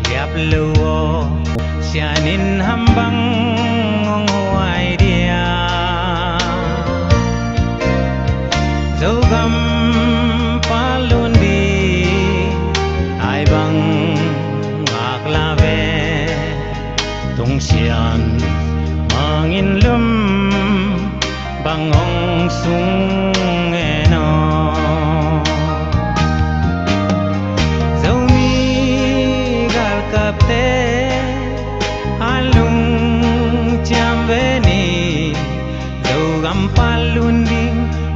liap luo sianin hambang ngong huai dia dấu găm palun đi ai bang ngạc la ve tung xian mangin lum bang ong sung eno dấu mi gal kap te alung cham ve ni dấu gam palun đi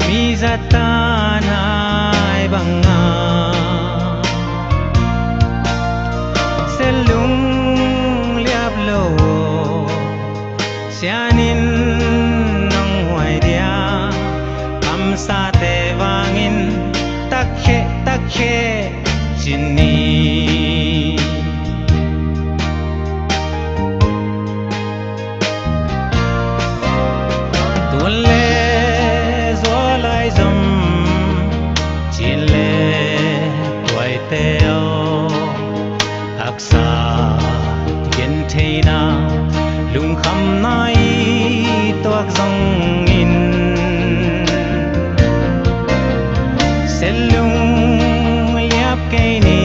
mi zatan hai banga selung liap lo sianin nong huai dia am sa te wangin takhe chini tulle zolai zam chile toy teo aksa gen theina lung kham nai toak zong in selung liap ke ni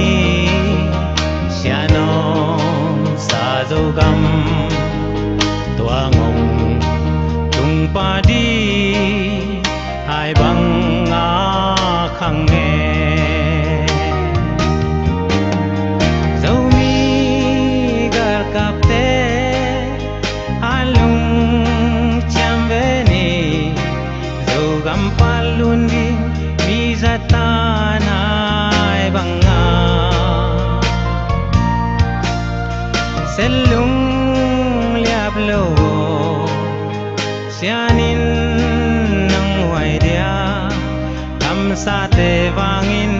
siano sa zo gam tuangong tung pa di hai bang a khang nghe dấu mi gar kap te alung cham ve ni dấu gam palun di mi zatan hai bang a selung liap lo sianin nang huai dia am sa te wangin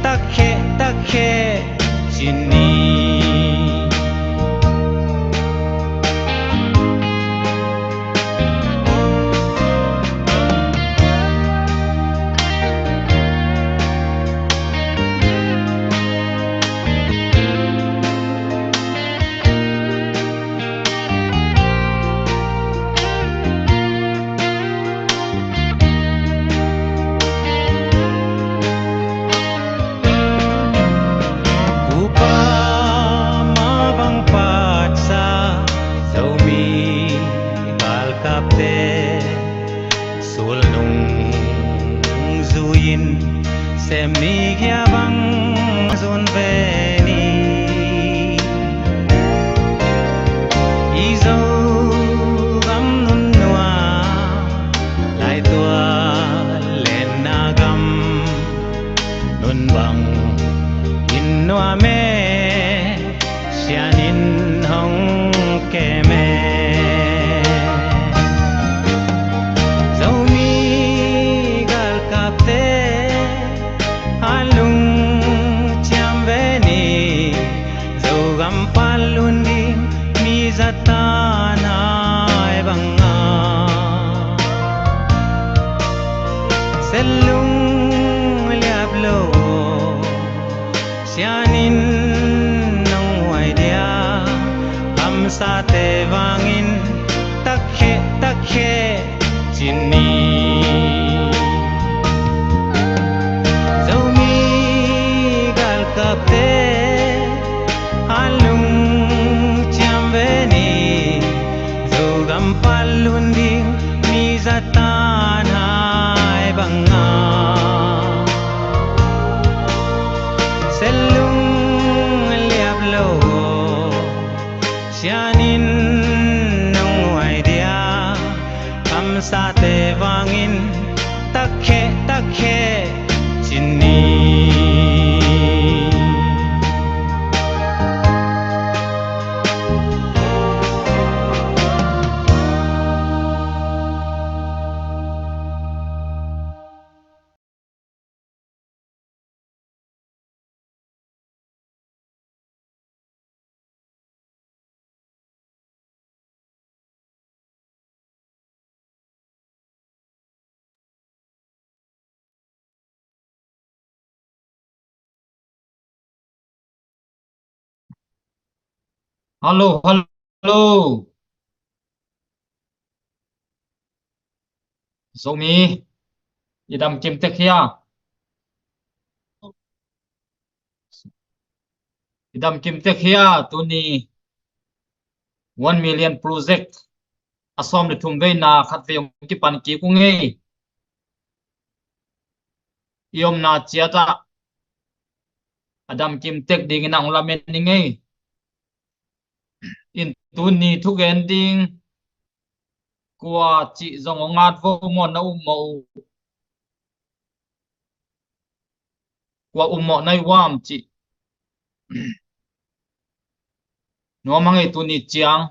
takhe chini sul nung zuin xem mi kia băng zon về ni izo gam nun noa lai tua lên na gam nun bang in noa me sianin hong ke me palun di mi zatan hai banga selung liap lo sianin nong huai dia am sa te wangin takhe chini dấu mi gal kap te alung cham ve ni dấu gam palun di mi zatan hai banga selung liap lo sianin nong huai dia am sa te wang Hello, hello. Zomi, idam kim te kia. Idam kim te kia. Tuni 1 million project. Asom de thum ve na khat ve ki pan ki ku nge. Iom na chiata. Adam kim tek ding na ong lamen ni nge. In tuni thu ending. Kwa chi zong ngat vo mo na mo. Kwa mo nai wam chi. No mangai tuni chiang.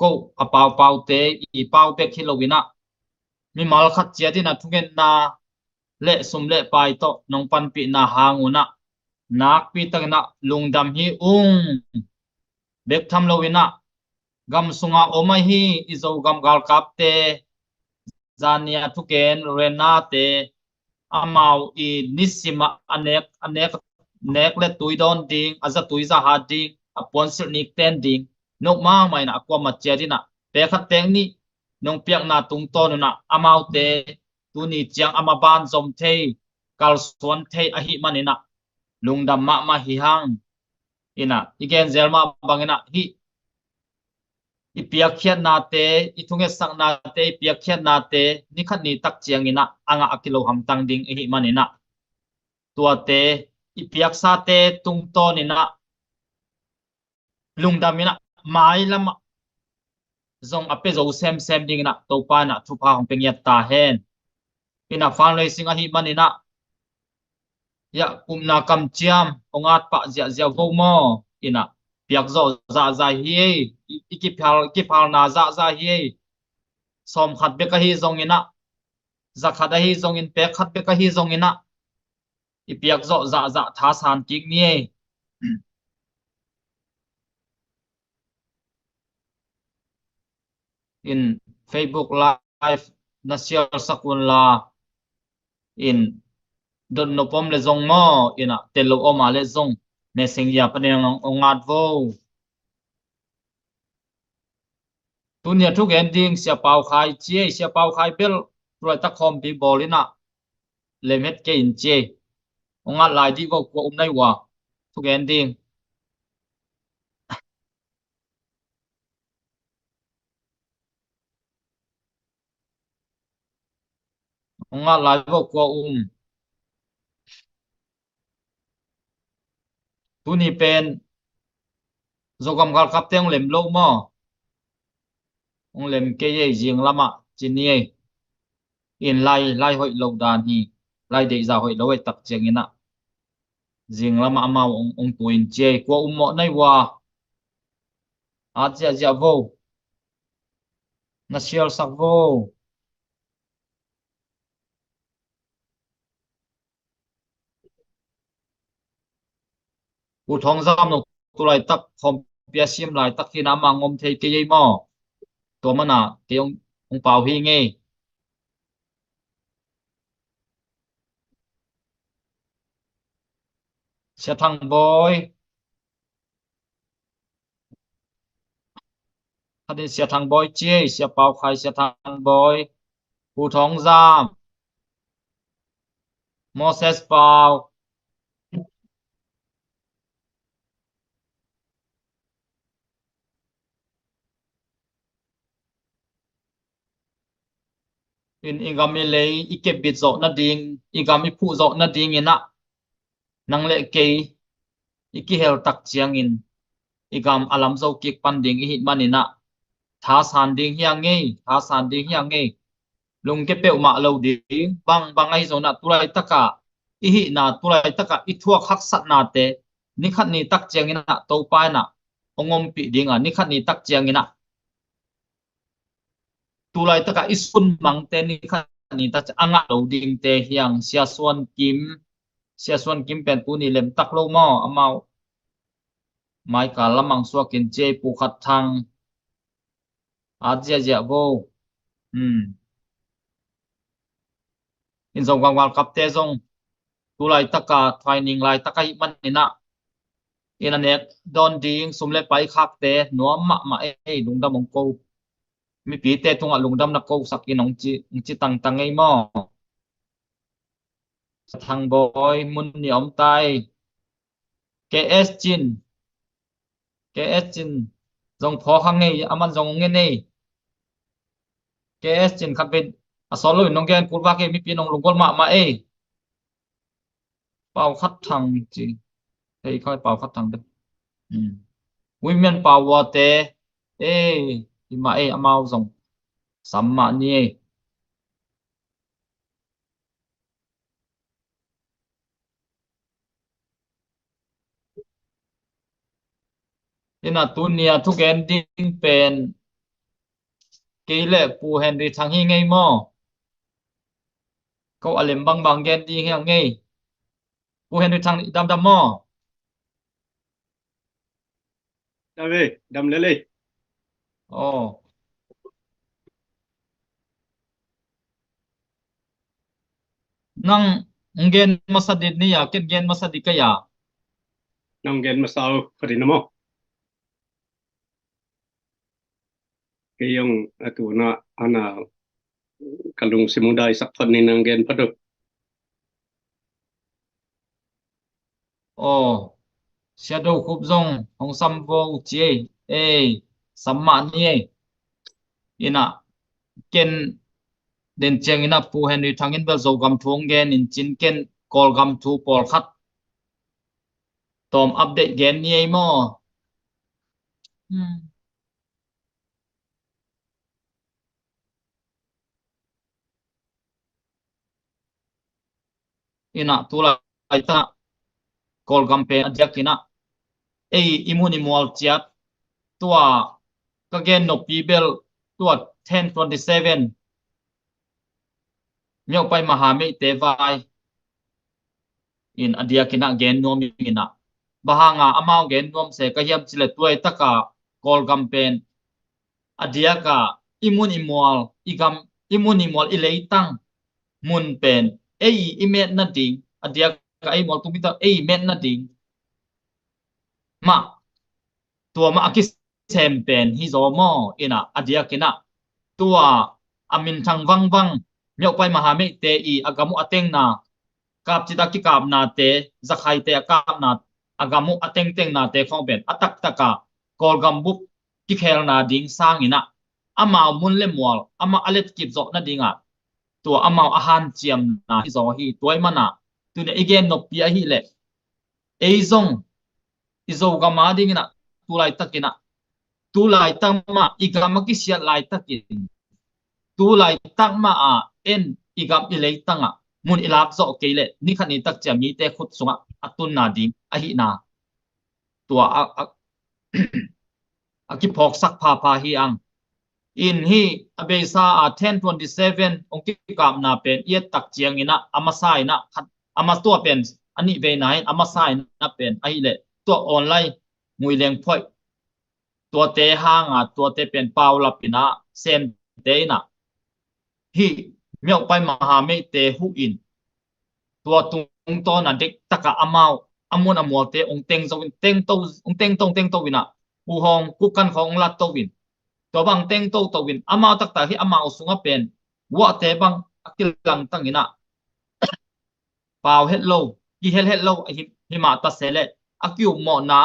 Ko apau pau te I pau te khilowina. Mi mal khat chia din na thu na. Le sum le pai to nong pan pi na hanguna nak pi tak na lungdam hi bek tham lowina gam sunga omai hi izo gam gal kap te zania thuken rena te amau I nisima anek nek le tuidon ding aza tuiza ha ding apon sir nik ten ding nok ma mai na akwa ma chedina te khat teng ni nong piak na tung to na amau te tu ni chiang amaban zom thei kal suan thei a hi manina lungdam ma hi hang ina igen zelma bangina hi ipiak khiat na te ithunge sak na te ipiak khiat na te ni khat ni tak chiang ina anga akilo ham tang ding hi manina tua te ipiak sa te tung to ni na lungdam ina mai lama zong ape zo sem ding na to pa na thu pa hong pengiat ta hen ina fundraising a hi manina ya kumna kam chiam ongat pa zia vo mo ina piak zo za hi iki phal na za hi som khat be ka hi zong ina za khat hi zong in pe khat be ka hi zong ina ipiak zo za tha san kik ni in Facebook live na share sakun la in don no pom le zong mo ina telo oma le zong messenger pa ne ongat vo tunia thuk ending sia pau khai che sia pau khai bel roi ta khom bi bolina lemet ke in che ongat lai di vo ko nai wa thuk ending ongat lai vo ko tuni pen zogam gal kap teng lem lo mo ong lem ke ye jing lama chinie in lai hoi lo dan hi lai de za hoi lo tak cheng ina jing lama ama ong tuin che ko mo nai wa a vo na sial sak vo u thong zam no tu lai tak khom pia sim lai tak hi na ma ngom thei ke ye mo to mana ke ong pau hi nge sia thang boy hadin sia thang boy che sia pau khai sia thang boy u thong zam Moses pau in igami le ike bit zo na ding igami phu zo na ding ina nang le ke iki hel tak chiang in igam alam zo kik pan ding hi manina tha san ding hiang nge tha san ding hiang nge lung ke pe ma lo ding bang ai zo na tulai taka I hi na tulai taka I thuak hak sat na te ni khat ni tak chiang ina to pa na ongom pi ding a ni khat ni tak chiang ina tulai taka isun mang te ni khat ni ta anga lo ding te hiang sia suan kim pen tu ni lem tak lo mo amao mai ka lamang suakin che pu khat thang a vo in zong wang wal kap te zong tu lai taka training lai taka hi man ina in anek don ding sumle pai khak te nuam ma e lungdam ong ko mi pi te thunga lungdam na ko sak in ong chi tang tang ei mo thang boy mun ni om tai ks chin ks chin dòng phó khang ei aman dòng nge nei ks chin khat ben asolo nong gen kurwa ke mi pi nong lungkol ma e pau khát thang chi thei khoi pau khát thang de women power te e ima e amao dòng samma ni e ina tunia thu gen ding pen ke le pu henry thang hi ngei mo ko alem bang bang gen ding hiang ngei pu henry thang dam dam mo Dawe, dam lele. oh nang ngen masadit ni ya ket gen masadit ka ya Nang gen masao parinamo. Kayong atu na ana kalung simudai sakpan ni nang gen padu. oh shadow khub zong hong sam vo chi e samma ni e ina ken den cheng ina pu henry thangin bel zo gam thong gen in chin ken kol gam thu por khat tom update gen ni ei mo ina tula aita kol gam pe adyak ina ei imuni mol chiat tua ka gen no pi bel tua 1027 myo pai maha me te vai in adia kina gen nom ina bahanga amao gen nom se ka hiam chile tuai taka kol gam pen adia ka imun imol ileitang mun pen ei imet na ding adia ka ei mol tumita ei met na ding ma tua ma akis sem pen hi zo mo ina adia kina tua amin thang wang wang myo pai maha me te I agamu ateng na kap chita ki kap na te zakhai te kap na agamu ateng teng na te khong ben atak taka kol gam buk ki khel na ding sang ina ama mun le mol ama alet kip zo na dinga tua ama ahan chiam na hi zo hi toy mana tu ne again no pi a hi le ei zong izo gama ding ina tu lai takina tu lai tama igama ki sia lai takin tu lai takma a en igam ilei tanga mun ilak zo keile ni khani tak cha mi te khut sunga atun na ding a hi na tua a ki phok sak pha hi ang in hi abesa a 1027 ong ki kam na pen ye tak chiang ina amasai na khat ama to pen ani ve nai amasai na pen ai le to online ngui leng phoi to te hanga to te pen paula pina sen te na hi myo pai maha me te hu in tua tung to na dek taka amao amun amol te ong teng zo teng to wina u hong ku kan khong la to win to bang teng to win amao tak ta hi amao sunga pen wa te bang akil lang tang ina pau hello ki hello hi ma ta sele akyu mo na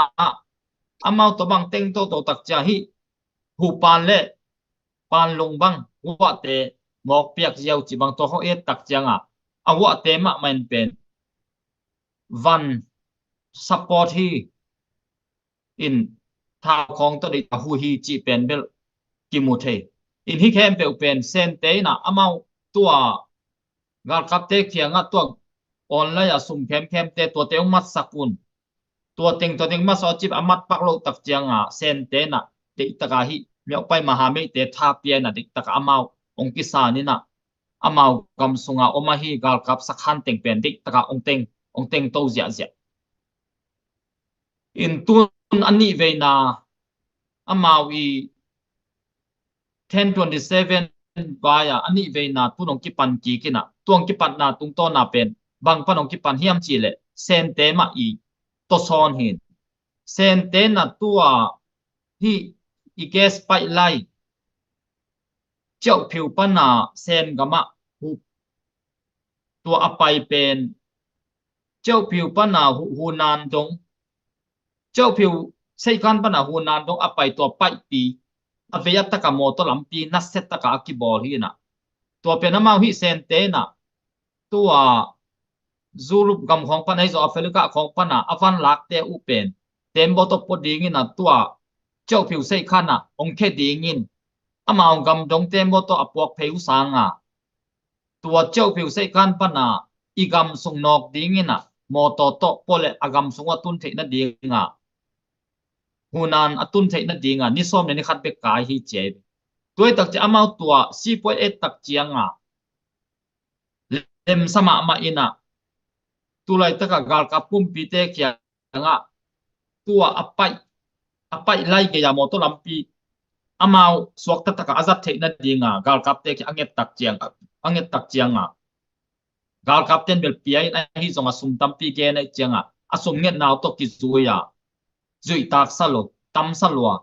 amao to bang teng to tak cha hi hu pan le pan lung bang wa te mok piak jiao chi bang to ho e tak changa awa te ma man pen van support hi in tha khong to dei hu hi chi pen bel ki mu the in hi khem pe pen sen te na amau tua gal kap te khianga tua online asum khem te to te mat sakun tua teng ma so chip amat pak lo tak chianga sen te na te taka hi myo pai ma ha me te tha pia na dik taka amau ong ki sa ni na amau kam sunga oma hi gal kap sakhan teng pen dik taka ong teng to zia zia in tun ani ve na amawi 1027 baya ani ve na tunong ki pan ki kina tuang ki pan na tung to na pen bang panong ki pan hiam chi le sen te ma I to son hin sen te na tua hi i gas pai lai chậu phiu pa na sen gama hu tua apai pen chậu phiu pa na hu nan dong chậu phiu sei kan pa na hu nan dong apai tua pai pi aveya taka moto lampi na set taka akibol hi na tua pen amau hi sen te na tua zulup gam khong pan ai zo Africa khong pan na avan lak te u pen tembo to poding in na tua chậu phiu sei kan na ong khe ding in amao gam dong tembo to apuak pheu sanga tua chậu phiu sei kan pan na igam sung nok ding in na moto to pole agam sunga tun the na dinga hunan atun the na dinga ni som ne ni khat be kai hi che tuai tak che amao tua 4.8 tak chianga lem sama ma ina tulai taka gal kapum pite kya nga tua apai lai ke ya moto lampi amao suak ta taka azat the na dinga gal kap te ki anget tak chianga gal kapten bel piai na hi zonga sum tampi ke na chianga asum nget naw to ki zuya zui tak salo tam salwa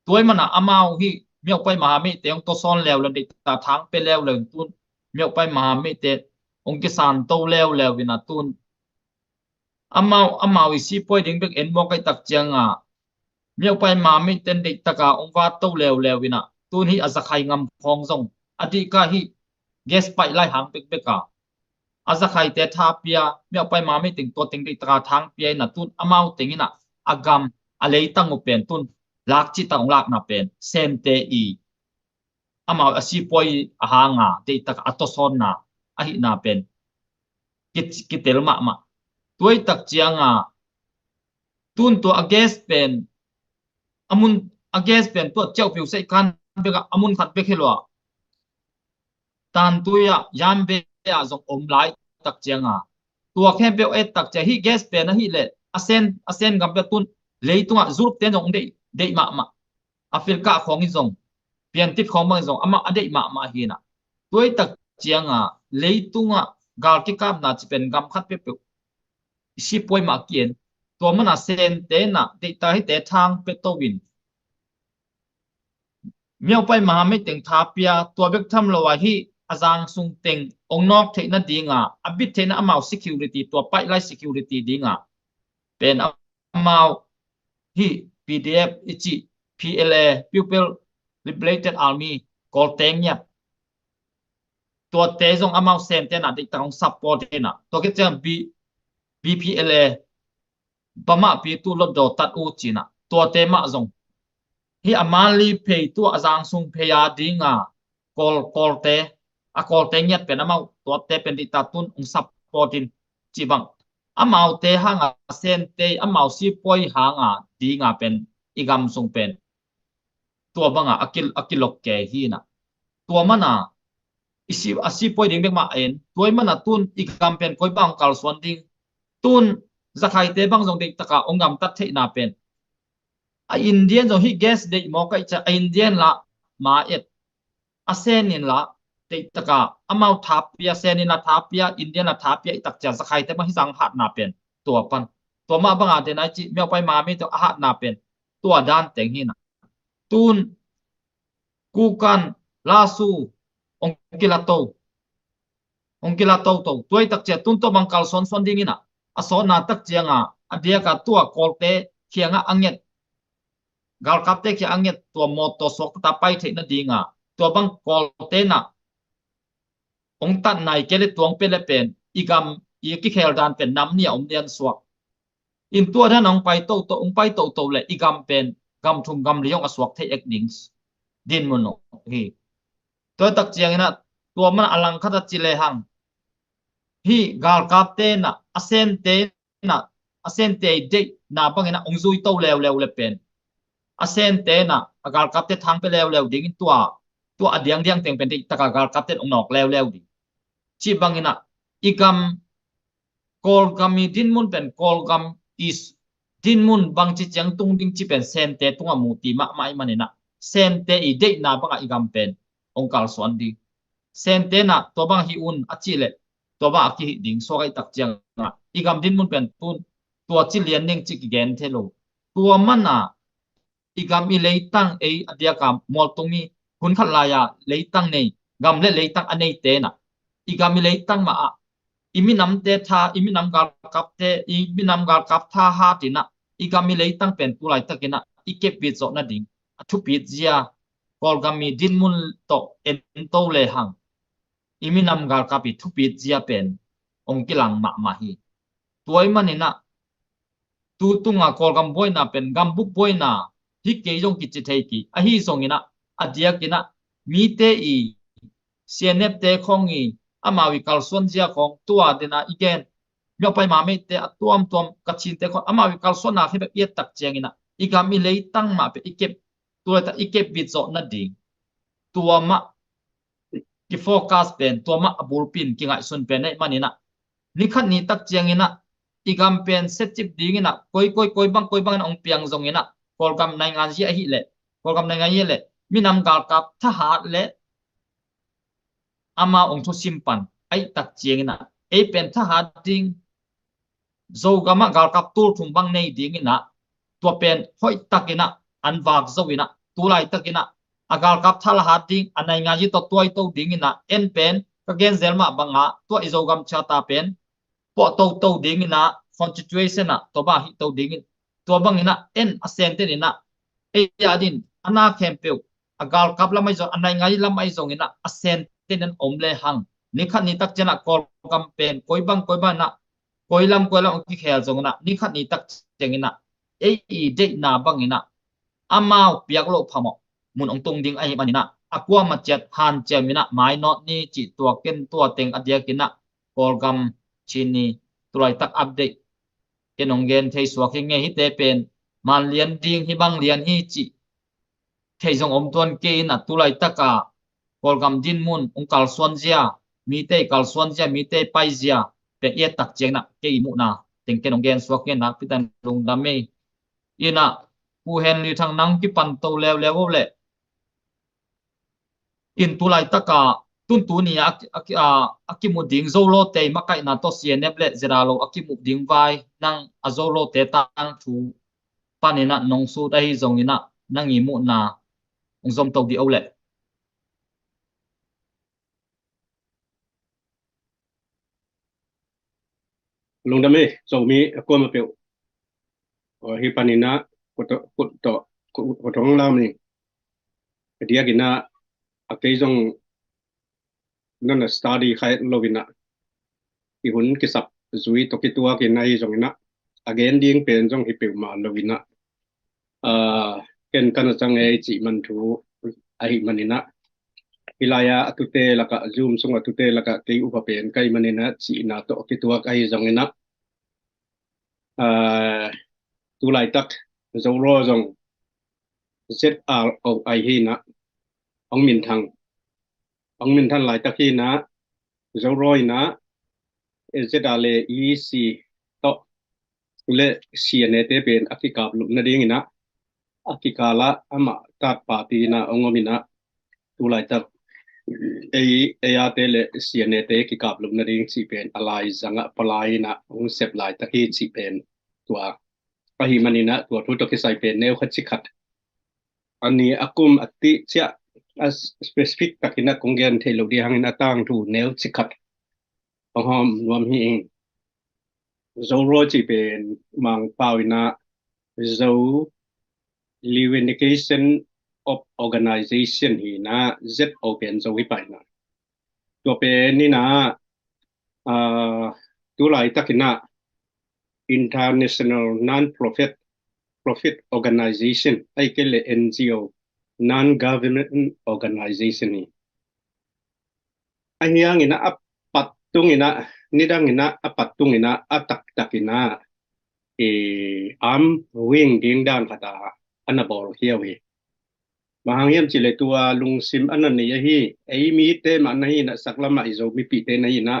toy mana amao hi miao pai ma mi te ong to son lew le ta thang pe lew le tun miao pai ma mi te ong ki san to lew wina tun amao i si poi ding bek en mo kai tak chianga miao pai ma mi ten de taka ong wa to lew wina tun hi azakhai ngam khong zong adi ka hi gas pai lai hang bek beka azakhai te tha pia miao pai ma mi ting to ting de taka thang pia na tun amao tingina agam alei tang pen tun lak chi tang lak na pen sen te i amao asi poi ahanga de tak atoson na ahi na pen kitel ma tuai tak chianga tun to against pen amun against pen to chau piu sei kan beka amun khat be khelo tan tuya yam be a zong om lai tak chianga tua khem be et tak che hi gas pen na hi le asen gam be tun leitunga zurup ten jong de ma afil ka khong i jong pian tip khong ma jong ama ade ma hi na tuai tak chianga leitunga gal ki kap na chipen gam khat pe pe si poi ma kien to mana sen te na de ta hi te thang pe to win miao pai ma me teng tha pia to bek tham lo wa hi azang sung teng ong nok the na dinga abit the na amao security to pai lai security dinga pen amao hi PDF ichi PLA Pupil Liberated Army kol teng nya to te jong amao sen te na de tang support te na to ke chang BPLA bama pi tu lo do tat u china to te ma jong hi amali pe tu azang sung pe ya dinga kol te a kol te nyat pen amao to te pen di tatun ung supportin chi bang amao te hanga sen te amao si poi hanga dinga pen igam sung pen tua banga akilok ke hi na tua mana isi asi poi ding bek ma en toy mana tun igam pen koi bang kal swan ding tun zakhai te bang jong de taka ongam tat the na pen a indian jong hi gas de mo kai cha a indian la ma et a sen in la de taka amau thapia sen in la thapia indian la thapia itak cha zakhai te bang hi jang hat na pen tua pan tua ma banga de na chi meo pai ma mi to hat na pen tua dan teng hi na tun kukan lasu ongkilato to tuai tak che tun to bangkal son ding ina aso na tak chianga adia ka tua kolte khianga anget gal kapte ki anget tua moto sok ta pai the na dinga tua bang kolte na ong tat nai kele tuang pele pen igam i ki khel dan pen nam ni om dian suak in tua than ong pai to ong pai to le igam pen gam thum gam liong aswak the ek dings din mono hi to tak chiang ina tua man alang khata chile hang hi gal kapte na asen te de na bangena ongjui to lew le pen asen te na gal kapte thang pe lew ding tua adiang teng pen de taka gal kapte ongnok lew di chi bangena igam kol gami din mun pen kol gam is din mun bang chi chang tung ding chi pen sen te tunga muti ma mai manena sen te I de na banga igam pen ongkal swan di sen te na to bang hi un achile to ba ki ding so kai tak chiang igam din mun pen tun tua chi lian ning chi gen thelo tua mana igam i leitang e adia kam mol tungi hun khat la ya leitang nei gam le leitang anei te na igam i leitang ma a imi nam te tha imi nam gal kap te imi nam gal kap tha ha tina igam i leitang pen tu lai takina ike pi zo na ding thu pi zia kol gam mi din mun to en to le hang imi nam gal kapi thu pi zia pen ong kilang ma hi tuai manina tu tunga kol gam boina pen gam buk boina hi ke jong ki chi thei ki a hi songina adia kina mi te i sianep te khongi amawi kal son jia khong tua dena igen myo pai ma me te atuam tuam kachin te khong amawi kal son na he be tak chengina igami leitang ma pe ikep tua ta ikep bit zo na ding tua ma ki focus pen tua ma abul pin ki ngai sun pen nei manina nikhat ni tak chengina igam pen set chip dingina koi bang ong piang zongina kolgam nai ngan ji a hi le kolgam nai ngai le minam gal kap tha ha le ama ong thu simpan ai tak chengina e pen tha ha ding zo gama gal kap tur thum bang nei dingina tua pen hoi takina an wak zoina tulai takina agal kap thala ha ding anai nga ji to tuai to dingina en pen ka gen zelma banga tua izogam chata pen po to dingina constitution na to ba hi to dingin to bangina en asente ni na e yadin ana kempeu agal kap lamai zo anai ngai lamai zongina asente nen omle hang nikhat ni tak chena kol campaign koi bang na koilam ki khel zongna nikhat ni tak chengina e i de na bangina amao piak lo phamo mun ong tung ding ai manina akwa ma chat han chemina mai no ni chi tua ken tua teng adia kina kolgam chini tulai tak update kenong gen thei suak hi nge hi te pen man lian ding hi bang lian hi chi thei jong om ton ke na tulai taka kolgam din mun ong kal suan zia mi te kal suan zia mi te pai zia pe ye tak cheng na ke imu na teng kenong gen suak ke na pitan rung dame ina pu hen li thang nang ki pan to lew lew le in tulai taka tun tu ni akimu ding zolo te makai na to cnf le zeralo akimu ding vai nang azolo te tang thu panina nong su dai zongina nang imu na ongzom to di ole lung dame zo mi ko ma pe hi panina ko to lam ni dia gina akei jong nan study khai lovina i hun ki sap zui to ki tua ki nai jong na again ding pen jong hi pe ma lovina ken kan chang e chi man thu ai manina hilaya atute laka zoom sung atute laka ke upa pen kai manina chi na to ki tua kai jong ina tu lai tak zo ro jong ZROI hi na ong min thang lai tak hi na zo roi na ZRLE EC to le siane te pen akikap lu na ding ina akikala ama tat party na ongomina tu lai tak ya te le siane te kikap lu na ding si pen alai zanga palai na ong sep lai tak hi si pen tua pahi manina tua thu to ki sai pen neu khat sikhat ani akum ati chia as specific takina kongen thelo di hangin atang thu neu sikhat hom nuam hi zo ro chi pen mang pawina zo Livindication of Organization hi na Z open zo hi pai na to pen ni na tu lai takina international non-profit organization ai ke le NGO non-government organization ni anyang ina apatung ina nidang ina apatung ina atak takina am wing ding dan kata anabol hiawi mahangyam chile tua lungsim anan ni hi ai mi te man hi na saklama izo mi pi te na ina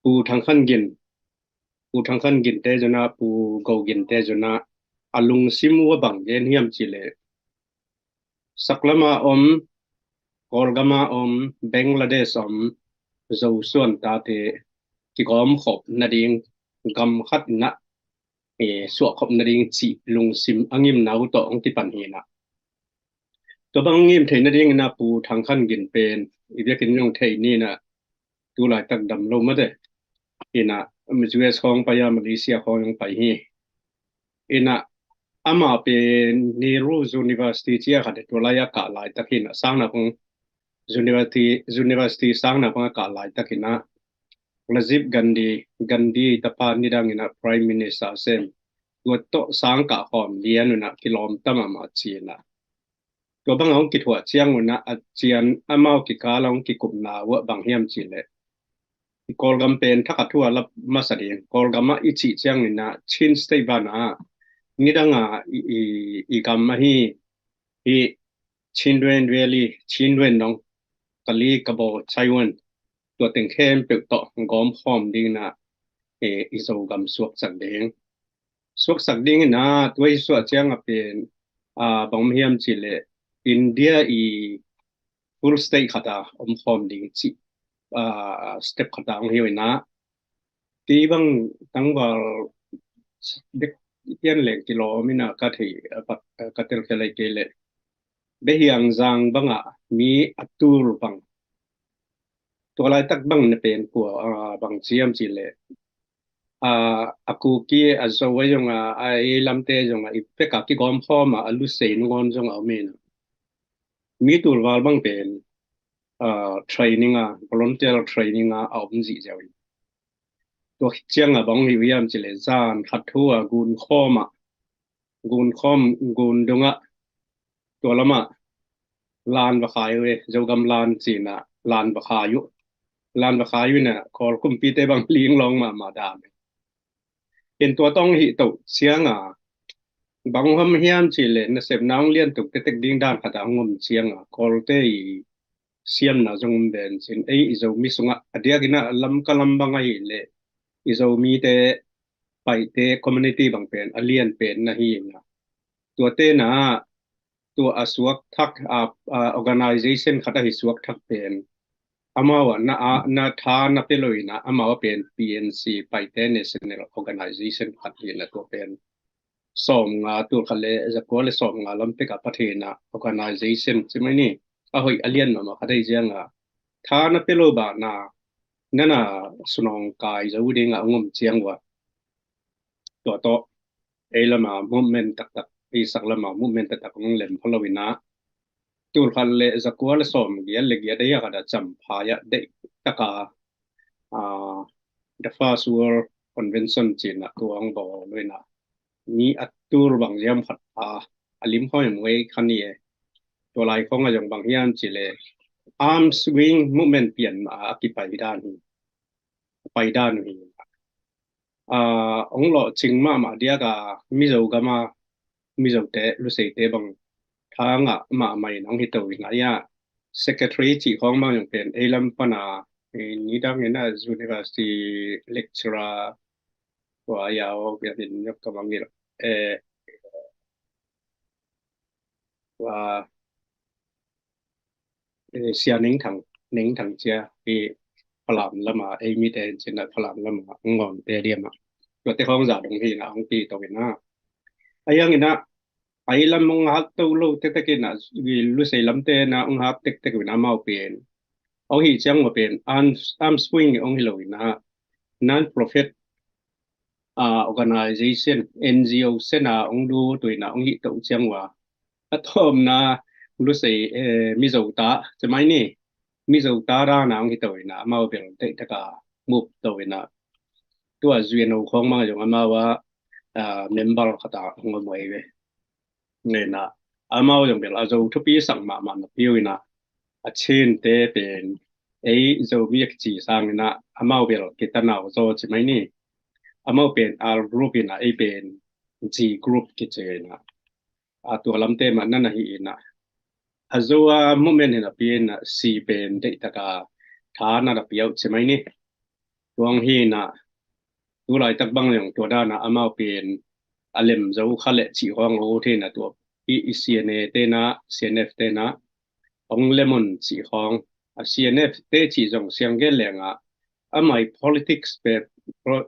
pu thang khan gin te jona pu go gin te jona alung sim wa bang gen hiam chile saklama kolgama Bangladesh zo suan ta te ki gom khop na ding gam khat na สวขบนริงจีลุงซิมอังยิมนาวต่อองติปันเฮนะตัวบางยิมเทนริงนะปูทางขั้นกินเป็นอีเดียกินยงเทนี่นะตัวหลายตักดำลงมาเด้นะมิจูเอสของไปยามาเลเซียของยังไปเฮนะอามาเป็นนิรูซ University เชียขัดตัวลายกาลายตักินะสร้างนะพง University สร้างนะพงกาลายตักินะRazif Gandhi tapan nidangina Prime Minister semตัวโตสร้างกะหอมเลียนนะกิโลมตั้มมาจีนะตัวบางองกิถวเชียงนะอาเจียนอามากิกาลองกิกุมนาวะบางเฮียมจีเลยกอลกัมเป็นทักทัวรับมาสเดียงกอลกัมมาอิจิเชียงนะชินสเตบานะนิดังอีกัมมาฮีชินเวนเวลีชินเวนน้องกะลีกะโบไชวันตัวเต็งเข้มเปิดต่อกอมพร้อมดีนะอิโซกัมสวกสักเดงสวกสักเดงนะตัวอิสวกเชียงเป็นบางเฮียมจีเลอินเดียfull state ขดาพร้อมดีจีstep ขดาของเฮียนะที่บางตั้งว่าเด็กเพียนเหล็กกิโลมินะก็ที่ปักก็เตลเคลเกเลเบียงจังบังมีอัตุรบังตัวลายตักบังเนี่ยเป็นกัวบางเชียมจีเลaku ki aso wayong ai lamte jong ipe ka ki gom phom alu sein ngon jong amen mi tur wal bang pen training volunteer training aum ji jawi to chiang bang hi wiam chile zan khathu gun khom gun donga to lama lan ba khai we jogam lan china lan ba khayu na kol kumpi te bang ling long ma daเป็นตัวต้องหิตุเสียงบางคำเฮียมสิเลนเสพน้องเลี้ยนตุกเต็กดิ้งด้านขัดงมเสียงคอลเตยเสียมนะจงเบนสินอิโซมิสุงอเดียกินะลำกลำบางไอเลอิโซมีเตไปเตคอมมูนิตี้บางเป็นอเลียนเป็นนะฮีนะตัวเตนะตัวอสวกทักorganization ขัดหิสวกทักเป็นamao na tha na peloina amao pen PNC paite national organization khatli na to pen som nga tu khale za ko le som nga lam pe ka pathena organization chimani a hoi alien ma khadai janga tha na pelo ba na nana sunong kai za udi nga ngom chiang wa to elama movement tak i saklama movement tak ngom lem phalawinaตัวคันเลสกัวเลสอมเกียเลเกียได้ยากระจำพายะเด็กตะกาthe first world convention จีนนะตัวองบอกด้วยนะมีอัตตูบางยามขัดอลิมห้อยมวยคันนี้ตัวลายของอย่างบางยามจีเล arm swing movement เปลี่ยนมากิไปด้านนี้องหล่อจริงมาเดียกมิโซกามามิโซเตลุเซเตบังทางมาใหม่น้องฮิตวินายา secretary จีของมาอย่างเป็นเอลัมปนานี่ดังเงินนะ university lecturer ว่ายาวเป็นยกกำลังนี่ว่าเสียนิ่งถังเชียที่พลามละมามีแต่เช่นพลามละมางอนเตเดียมาตัวเตของจ่าตรงที่นะองตีตัวเป็นนะไอ้ยังนะไอ้ลำมงหักตัวโลเตกินะวิลุเซลัมเตนะองหักเตกวินามาเป็นเอาหิจังมาเป็นarm swing องหิโลวินะ non profit organization NGO เสนาองดูตัวนะองหิตัวจังว่าอัตอมนะลุเซมิโซตาจะไม่นี่มิโซตารานะองหิตัวนะมาเป็นเตตกามุกตัวนะตัวจุยนเอาของมาอย่างมาว่าmember ขตาองมวยเวเนี่ยนะอามาอย่างเป็นอาจจะทุกปีสั่งมาพิวนะอาเช่นเตเป็นจะมีกี่สั่งนะอามาเป็นกิตนาโซใช่ไหมนี่อามาเป็นgroup นะเป็น G group กิจนะตัวลำเตมันนั่นนะฮีนะอาจว่าโมเมนต์นะเป็น C เป็นเด็กตะกาฐานนะเปียวใช่ไหมนี่ตัวฮีนะตัวลายตักบังอย่างตัวด้านนะอามาเป็นอเลมจะอุขเลจีห้องโอเทนะตัวCNA เตนะ CNF เตนะองเลมอนจีห้อง CNF เตจีจงเสียงเกลแรงไม่ politics เป็น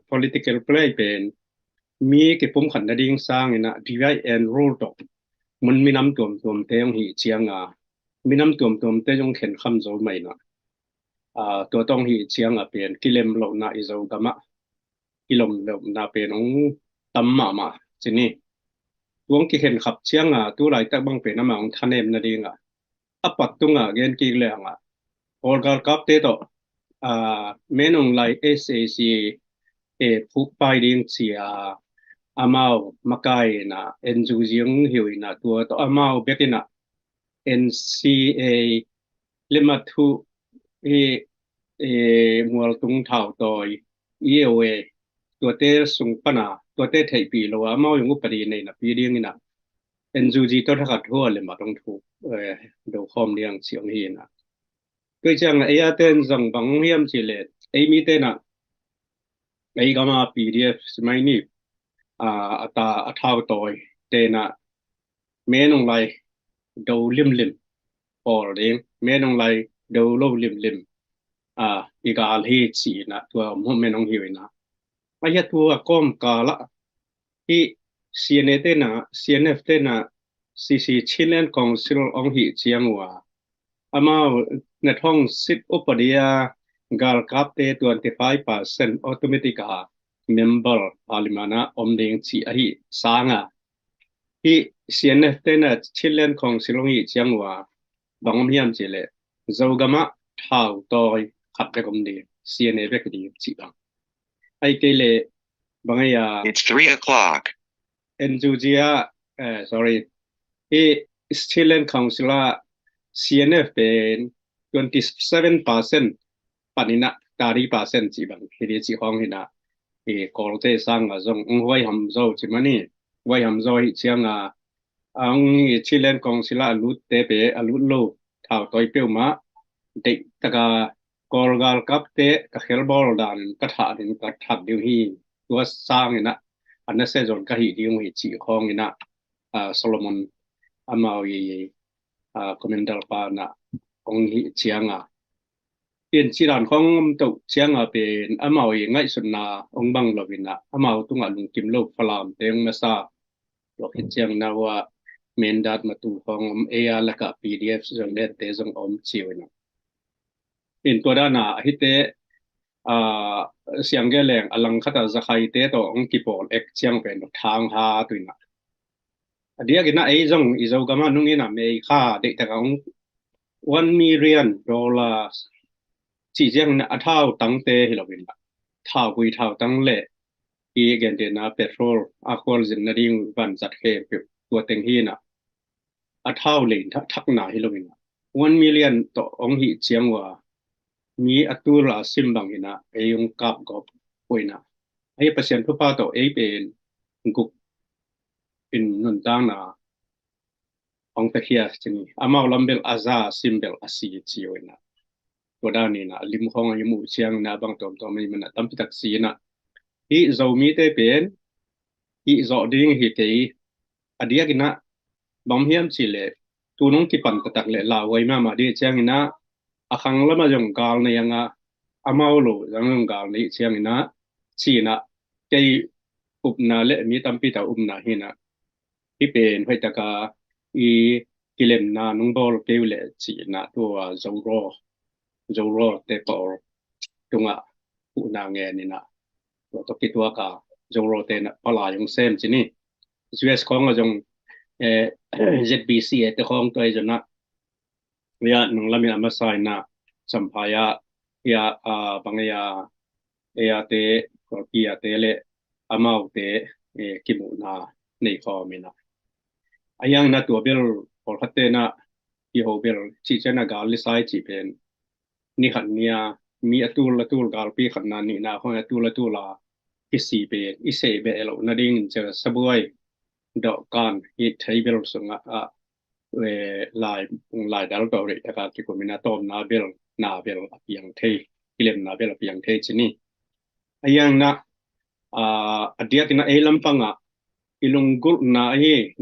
political play เป็น มีเก็บผมขันดดิ่งสร้างนะ divide and rule ตกมันมีน้ำตัวเตยงหีเชียงมีน้ำตัวเตยงเข็นคำโจไม่นะตัวต้องหีเชียงเป็นกิเลมโลนาอิโจกามะกิลมโลนาเป็นองตัมมาจีนี่ตัวงกิเข็นขับเชียงตัวไหลแต่บางเป็นน้ำมันทันเอ็มนาดิ่งปัดตุงเกณฑ์กิเลงโอลกาลกับเตโตเมนองไล SAC ผู้ไปดิ่งเสียamau makai na enjujing hiwi na tua to amau bekina NCA limatu mual tung thau toy EOA tua te sung pana tua te thei pi lo amau yung upari nei na pi ding ina enjuji to thaka thua le ma tong thu do khom liang chiang hi na kai chang aya ten zang bang hiam chi le ai mi te na ai gama PDF mai ni ta thao toy te na me nong lai do lim or ding me nong lai do lo lim igal hi chi na tua mo me nong hi na aya tua kom kala hi CNF te na CC Chilean Council ong hi chiangwa ama na thong sit upadia gal kap te 25% automatic member alimana omding chi ahi sanga hi CNF te na Chilean Council ong hi chiangwa bangom hiam chile zogama thau toy khat te komdi CNF ke di chi bang ai kele bangaya It's 3 o'clock. Enjujia sorry he Chilean Council CNFเป็น 27% panina 30% chi bang hi chi hong hina kol te sang zong hoi ham zo chi mani hoi ham zo hi chiang ang Chilean Council lut te pe alut lo thau toy peu ma de taka kol gal kap te ka khel bol dan ka tha din ka that diu hi tua sang ina anna se zon ka hi diu hi chi hong ina Solomon amawi commander pa na ong hi chiangเป็นชีรานของตุเชียงเป็นอามาวง่ายสุดนาองบังลวินะอามาวตุงลุงกิมโลกฟลามเตงมาซาหลอกเชียงนาว่าเมนดัดมาตุของเออาและกับ PDF จงเล็ดเตจงอมชิวนะเป็นตัวด้านฮิเตเสียงแกแรงอลังคตาจะใครเตต่อองกิปอลเอ็กเชียงเป็นทางหาตุยนะเดียกินะไอ้จงอิจกามานุ่งอินะเมย์ค่าเด็กแต่ของ$1 million chỉ riêng là thao tăng tê hi lo bin thao quy thao tăng lệ i gen de na petrol alcohol zin na ding van zat he tua teng hi na thao le thak na hi lo bin $1 million to ong hi chiang wa mi atura sim bang ina e yung kap gop poina ai pasien thu pa to e pen guk in nun tang na ong ta khia chini amau lambel aza simbel asi chi oinaตัวด้านนี้นะลิมของยมูเชียงนะบางตัวไม่มันตั้มพิทักษีนะอีโจมีเตเป็นอีโจดิ้งฮิตย์อดียกินะบางเฮียมสิเลตัวน้องกิปันตักเลลาไว้มาดีเชียงนะอาคังละมาจงกาลในยังอามาโลยังกาลในเชียงนะชีนะใจอุปนาเลมีตั้มพิทักอุปนาหินะที่เป็นให้ตะกาอีกิเลมนาน้องบอลเกลเลชีนะตัวโจโรJoro te por tunga una nge ni na to kitua ka Joro te na pala yung sem chini US kong jong ZBC te kong to jona ya nung lami amasai na sampaya ya bangaya ya te korpia te le amau te kimu na nei kho mina ayang na tu bel por hatte na i ho bel chi chana gal li sai chi pen niขันเนียมีอตูลกาลปีขันนานี่นาของอตูลาอิสีเปอิเสเบลนาดิ่งเจอสบวยดอกการฮิตไทเบลสงลายดาลกอริตะกาที่กุมินาตอมนาเบลเปียงเทกิเลมนาเบลเปียงเทชนี่อายังนะอดียกินะเอลัมปังอิลุงกุลนา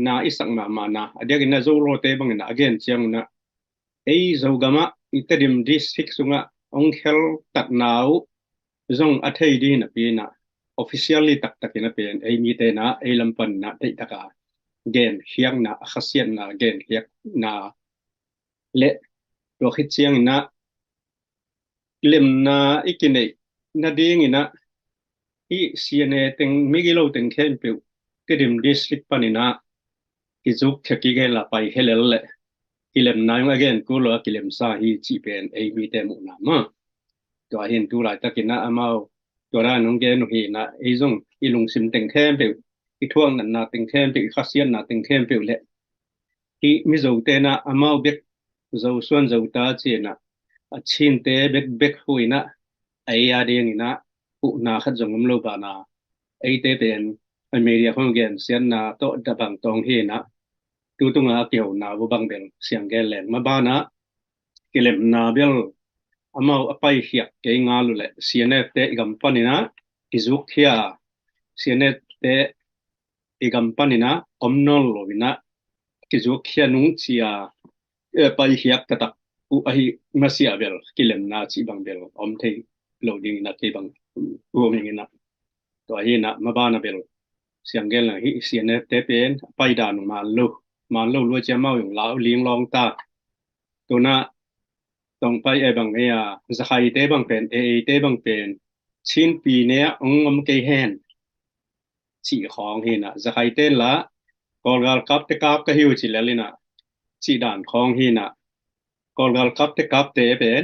นาอิสังมานะอดียกินะโซโรเตบังนะอเกนเชียงนะโซกามะItadim district sunga onghel tat nau zong athei di na pi na officially tak ina pen ei mi te na ei lampan na te taka gen hiang na khasian na gen hiak na le ro khit chiang na lem na ikine na ding ina I siane teng migilo teng khen pe kedim district panina kizuk thaki ge la pai helel le kilem na yung again kulo kilem sa hi chi pen ei mi te mu na ma to hin tu lai takina amao to ra nong ge no hi na ei zong ilung sim teng khen pe I thuang na teng khen pe khasian na teng khen pe le ki mi zo te na amao bek zo suan zo ta chi na a chin te bek huina ai ya ding ina pu na khat zong lo ba na ai te pen ai media phong gen sian na to da bang tong hi na tu tu nga kiau na bu bang bel siang gen len ma ba na kilem na bel amao apai hiak ke nga lu le cnf te igam panina izuk khia cnf te igam panina omnol lovina kizuk khia nung chia pai hiak ta tak u ahi masia bel kilem na chi bang bel om thei loading na ke bang u mi na to hi na ma ba na bel siang gen la hi cnf te pen pai dan ma lo lo che mau yung lao ling long ta to na tong pai e bang e a zakai te bang pen e te bang pen chin pi ne om ke hen chi khong hi na zakai te la kolgal kap te kap ka hiu chi lelina chi dan khong hi na kolgal kap te pen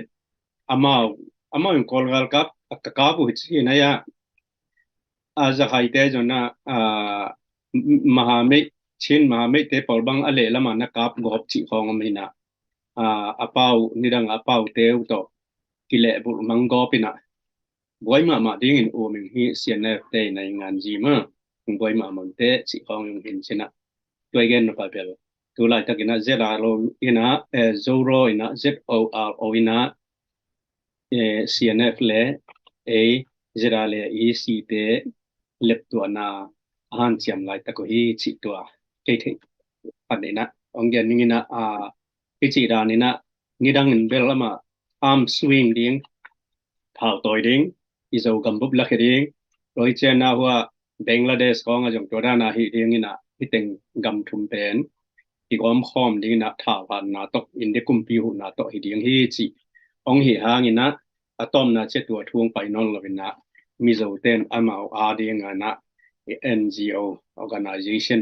amao yung kolgal kap ka kap u chi na ya a zakai te jona a mahame chin mahame te polbang ale lama na kap gop chi khong am hi na apau nidang apau teu to kile bu mango pina boy ma ding in o ming hi cnf te na ngan ji ma boy ma te chi khong yung hin china toy gen no pa bel tu lai takina zera lo ina zoro ina zoro ina cnf le a zera le ec te lep tu na han chiam lai ta ko hi chi tu ke the panina ongen ningina chi da ni na nidang in bel lama arm swing ding thao toy ding izo gambub la kheding roi chen na huwa bangladesh ko nga jong toda na hi ding ina hiteng gam thum pen I gom khom ding na tha van na tok in de kumpi hu na to hi ding hi chi ong hi hang ina atom na che tu thuang pai non lo na mizo ten amao a ding na ngo organization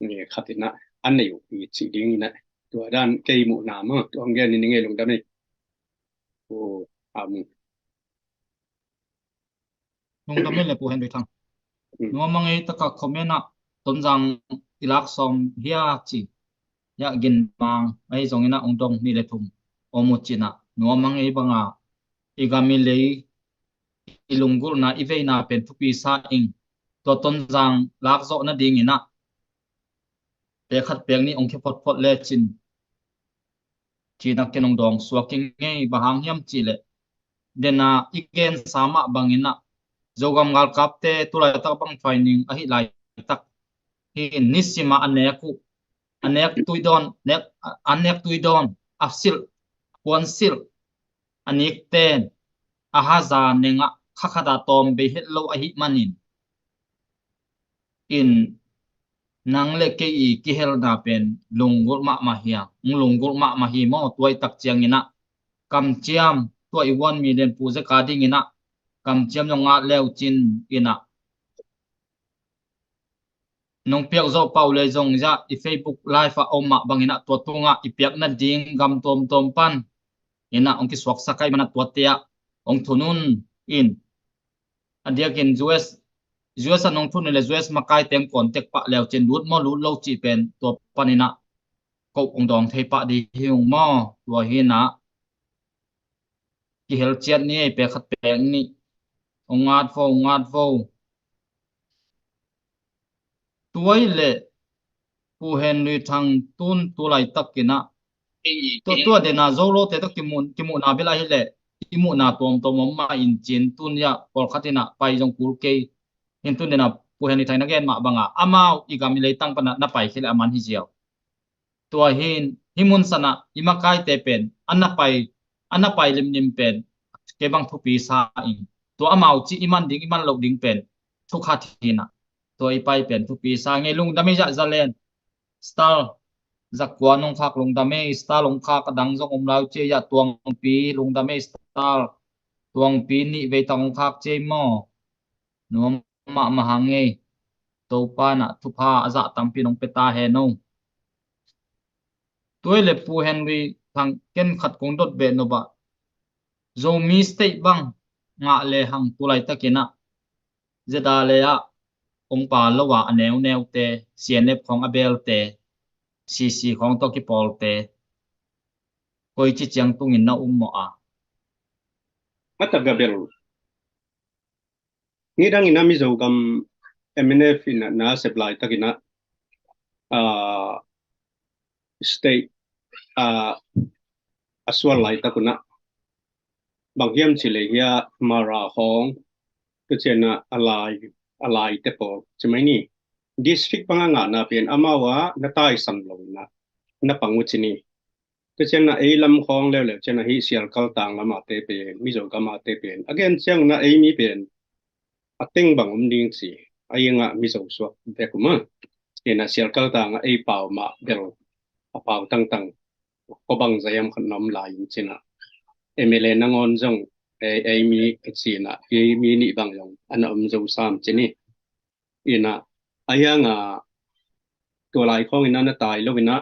ni khatina aneu hi chi ding ina to dan ke mu na ma to ong gen ni nge long da ni o amu nung dam le pu hen bi thang no mangai taka khomena tonjang ilak som hia chi ya gin mang ai zongina ongdong ni le thum omu china no mangai banga igami le ilungul na iveina pen thupi sa ing to tonjang lak zo na ding ina pe khat pek ni ongkhe phot le chin china kenong dong swaking ngei bahang hiam chi le dena igen sama bangina zogam gal kapte tulai tak bang finding ahi lai tak hi nisima anek tuidon nek anek tuidon afsil ponsil anik ten ahaza nenga khakhada tom be hello ahi manin in nangle ke I ki hel na pen lungul ma hiya lungul ma hi mo tuai tak chiang ina kam chiam tuai 1 million pu ze ka ding ina kam chiam no nga leo chin ina nong piak zo pau le zong ja I Facebook live a oma bangina to tunga I piak na ding gam tom pan ina ong ki swak sakai mana to tia ong thunun in adiakin US anong thun le US makai tem contact pa leo chen lut mo lu lo chi pen to panina ko ong dong thei pa di hiung mo to hi na ki hel chat ni pe khat peng ni ongat fo tuai le pu hen lui thang tun tu lai takina to de na zolo te to kimu na bela hi le imu na tom ma in chin tun ya por khatina pai jong kul ke hin tun de na pu hen ni thaina gen ma banga amao igami le tang pana na pai khil aman hi jiao to hin himun sana imakai te pen anna pai lim nim pen ke bang thu pi sa in to amao chi iman lo ding pen thu khát thì na tôi bay biển thu pi sang nghe lung đam mê dạ ra lên star giặc quan nông khạc lung đam mê star lung khạc đằng trong lao chơi dạ tuang pi lung đam mê star tuang pi ni về tông khạc chơi mò nuông mà hàng nghe tàu pa na thu pha dạ tam pi nông peta he nông tôi lệ pu Henry thằng ken khát công đốt về nó ba zo mi state bang ngã lệ hàng tu lại ta kina zeta lệ à ông bà lâu à neo neo te CNFของ Abel te CC ของ Toki Paul te koi chi chiang tung in na mo à matagabel ni dang ina mi zo gam MNF ina na supply takina state aswal lai takuna bangyam chile ya mara hong ke chena alai te po chmaini district panganga na pen amawa na tai sam lo na pangu chini ke chena ei lam khong le le chena hi sial kal tang lama te pen mi zo gama te pen again chang na ei mi pen ating bang ding chi ayanga mi zo so te kuma ena sial kal tang ei pau ma bel a pau tang tang ko bang zayam khanom lai china MLA nangon jong ei mi china ei mi ni bang jong an zo sam chini ina ayanga to lai khong ina na tai lo ina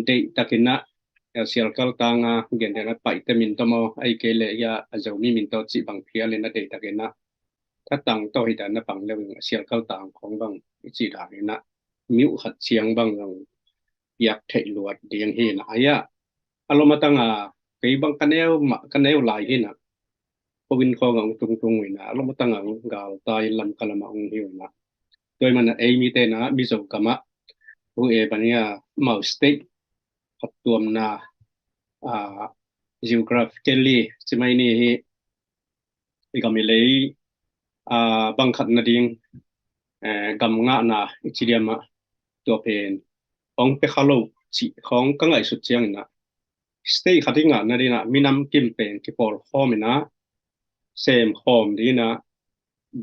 de takina sial kal tanga gen de na pai te min to mo ai ke le ya azo mi min to chi bang phia le na de takinaถ้าตังต่อให้แต่นับปังเรื่องเสียงเข้าต่างของบางจีดานี่นะมิวขัดเสียงบางเรื่องอยากเทลวดเดียงเฮนะอายะอารมณ์ตั้งไปบางกันแนวหลายเฮนะพวินของตรงๆนะอารมณ์ตั้งกาลตายลำกะละมังเฮนะโดยมันเอมีแต่นะมิโซกามะผู้เอปัญญามาสเตทขัดตัวนะgeographically จะไม่นี่เฮก็มีเลยบางขัดนาดิงกำงะนะอิจิเดียมตัวเป็นของเปคาโลจีของกังไอสุดเจียงนะสเตย์ขัดที่งะนาดีนะมีน้ำกิมเป็นที่ปอลหอมนะเซมหอมดีนะ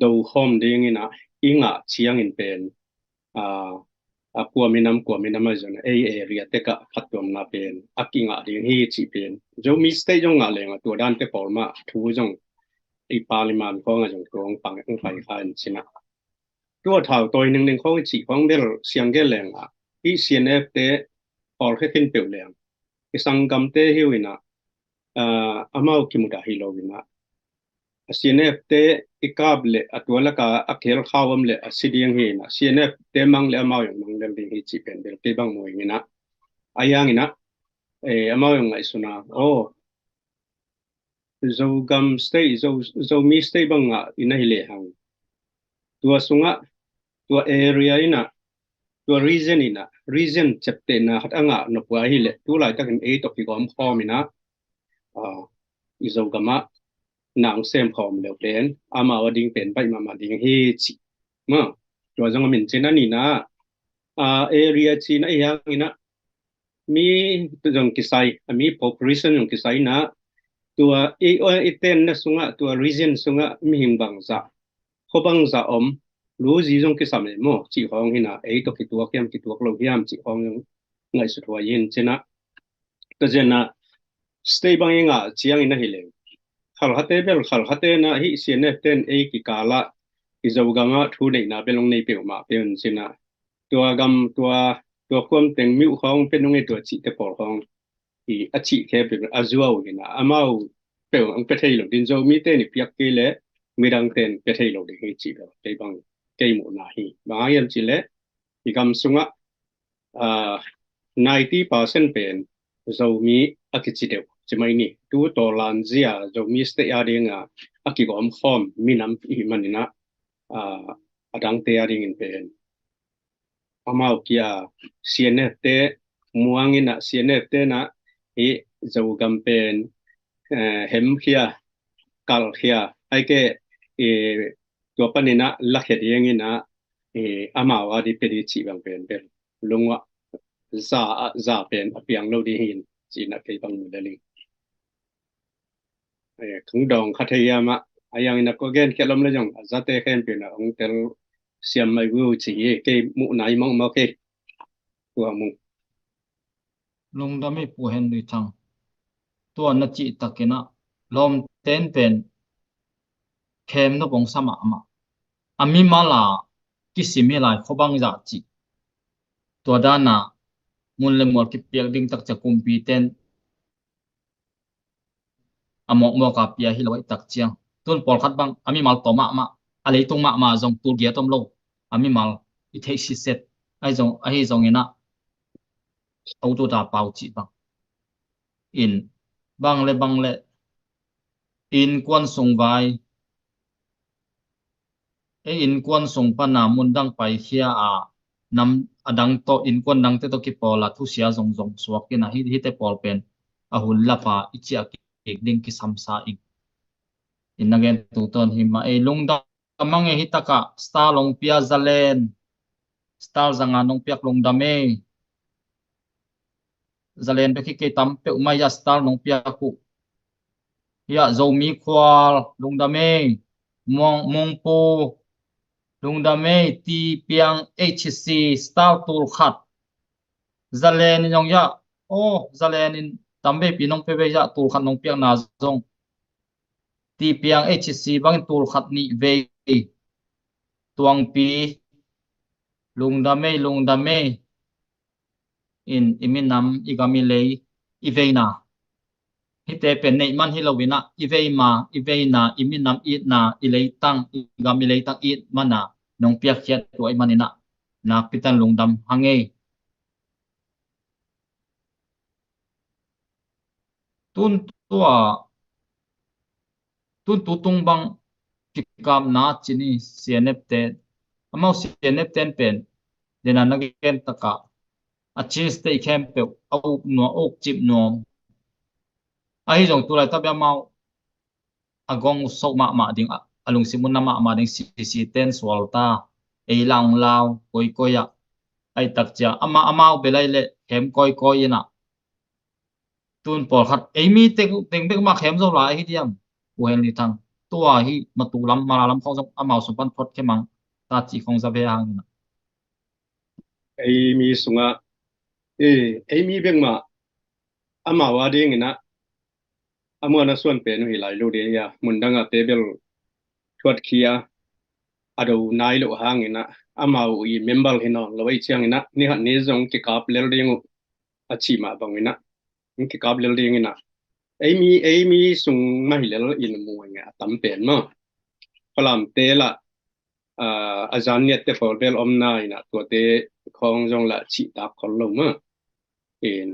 ดูหอมดีงี้นะอิงะเชียงอินเป็นกลัวมีน้ำมาจนเรียเตกะขัดตัวนาเป็นอักอิงะดีฮีจีเป็นจะมีสเตย์จงงะเลยตัวด้านเปปอลมาทูจงอีปาลิมานของอาจารย์ของปังของไฟข้าชินะตัวเท่าตัวหนึ่งของจีของเบลเสียงเกลแรงที่เสียนเอฟเตออลขึ้นเปลี่ยนแรงที่สังกัมเตฮิวินะอามาอุคิมุดาฮิโลวินะเสียนเอฟเตอีกาบเลอตัวละกาอักเฮลข้าวมเลสิดียงเฮนะเสียนเอฟเตมังเลอามาอย่างมังเดลดิฮิจีเป็นเบลเตบังมวยนะอายังนะอามาอย่างไงสุนะโอ้zo gam stay zo mi stay banga ina hile hang tua sunga tua area ina tua region chapte na hat anga no pwa hile tu lai takin e to ki gom khomina zo gama nang sem khom le pen ama wading pen pai mama ding hi chi ma tua jong min chena ni na area chi na yang ina mi jong kisai mi population jong kisai naตัวiten na sunga ตัว region sunga mihing bangza ko bangza lu ji jong ki samle mo chi hong hina to ki tua kiam ki tua lo hiam chi hong ngai su thwa yin chena to jena stay banginga chiang ina hile khal hate na hi cnf ten ki kala ki zawgama thu nei na belong nei peu ma peun chena tua kwam teng miu hong penong tua chi te por hong i achi ke pe azua ina amau pe ang pe thei lo din zo mi te ni piak ke le mi dang ten pe thei lo de he chi lo te bang ke mo na hi ba yam chi le i gam sunga 90% pen zo mi akichi de chimai ni tu to lan zia zo mi ste ya de nga akigom khom mi nam i manina adang te ya ding in pen amau kia cnf te muangina cnf te na i zo gam pen hem khia kal khia ai keตัวปนินะลักเหตุยังไงนะอามาว่าดิเป็นจีบางเป็นลงว่าซาเป็นเปียงเราดีหินจีนักไปบางมุดลิงขังดองคัทยามะ ayang ina ko gen kelom le jong zate khem pe na ong tel siam mai gu chi ke mu nai mong ma ke tua mu lung da mi pu hen lui thang tua na chi takena lom ten pen khem no bong sama ama ami mala kisimi lai khobang za chi tua dana mun le mol ki piak ding tak cha kumpi ten amok mo ka pia hi lawai tak chiang tun pol khat bang ami mal to ma alei tung ma jong tur gia tom lo ami mal I thei si set ai jong ina auto da pau chi bang in bang le in kwan sung vai in kwan sung pa na mun dang pai hia a nam adang to in kwan dang te to ki pola thu sia jong suak ki na hi te pol pen a hun la pa ichi a ki ding ki samsa I in again tu ton hi ma e lung da amang e hitaka star long pia zalen star zanga nong piak long da me zalen pe ki ke tam pe umai ya star nong pia ku ya zo mi kwal lung da me mong po lung da me ti piang hc star tul khat zalen yong ya o zalen in tambe pi nong pe be ya tul khat nong piak na zong ti piang hc bang tul khat ni ve tuang pi lung da me in iminam igami lei iveina hite pen nei man hilowina iveina iminam it na ileitang igami leitang it mana nong piak khiat tu ai manina na pitan lungdam hange tun tua tun tutung bang kikam na chini cnf te amau cnf ten pen dena nagen taka a cheese te khem pe au no ok chip no ai jong tu lai tabya mau agong sok ma ding alung simun na ma ding si ten swalta ei lang lao koi ya ai tak cha amau belai le hem koi na tun por khat ei mi teng bek ma khem zo lai hi diam wen li thang tua hi matu lam ma lam khong jong amau so pan phot khemang ta chi khong za ve hang na ai mi sunga ai mi bek ma ama wa ding ina amwa na suan pe no hi lai lo de ya mun danga tebel thuat khia ado nai lo hang ina ama u I member hino lawai chiang ina ni hat ni jong ki kap lel ding achi ma bang ina ki kap lel ding ina ai mi sung ma hi lel in mu nga tam pen ma palam te la azan net te for bel om na ina to te khong jong la chi ta khol lo ma in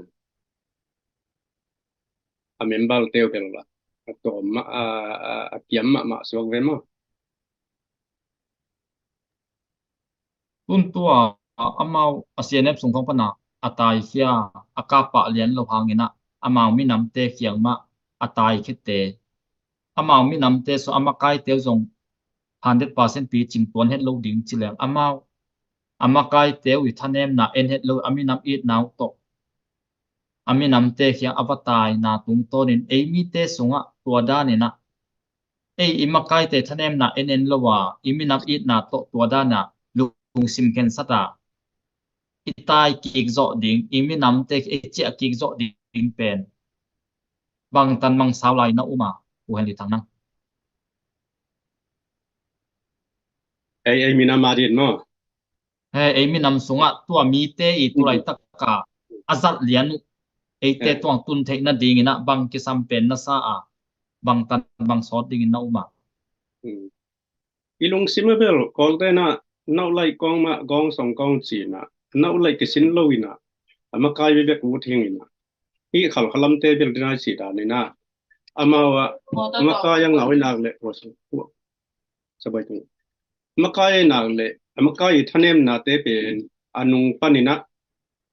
a member te bel la to ma a piam ma so ve ma tun tua amau asianep sung khong pana atai khia akapa lian lo hangina amau mi nam te khiang ma atai khite amau mi nam te so amakai te zong 100% pi ching tuan het lo ding chileng amau amakai te wi thanem na en het lo ami nam it naw to ami nam te khiang avatai na tum tonin eimi te sunga tua da ni na ei imakai te thanem na en lo wa imi nam it na to tua da na lung sim ken sata itai ki zo ding imi nam te e chi ki zo ding pen bang tan mang sao lai na uma u hen li thang na ai mi na ma din ma he imi nam sunga tua mi te I tu lai tak ka azat lian ei te tuang tun the na ding ina bang ki sam pen na sa a bang tan bang so ding na uma ilung simabel kol te na nau lai kong ma gong song kong chi na nau lai ki sin lo ina ama kai be ku thing ina hi khal khalam te bel dina chi da ni na ama wa ama ka yang ngau ina le ko so bai tu ama ka na le ama ka I thanem na te pe anung panina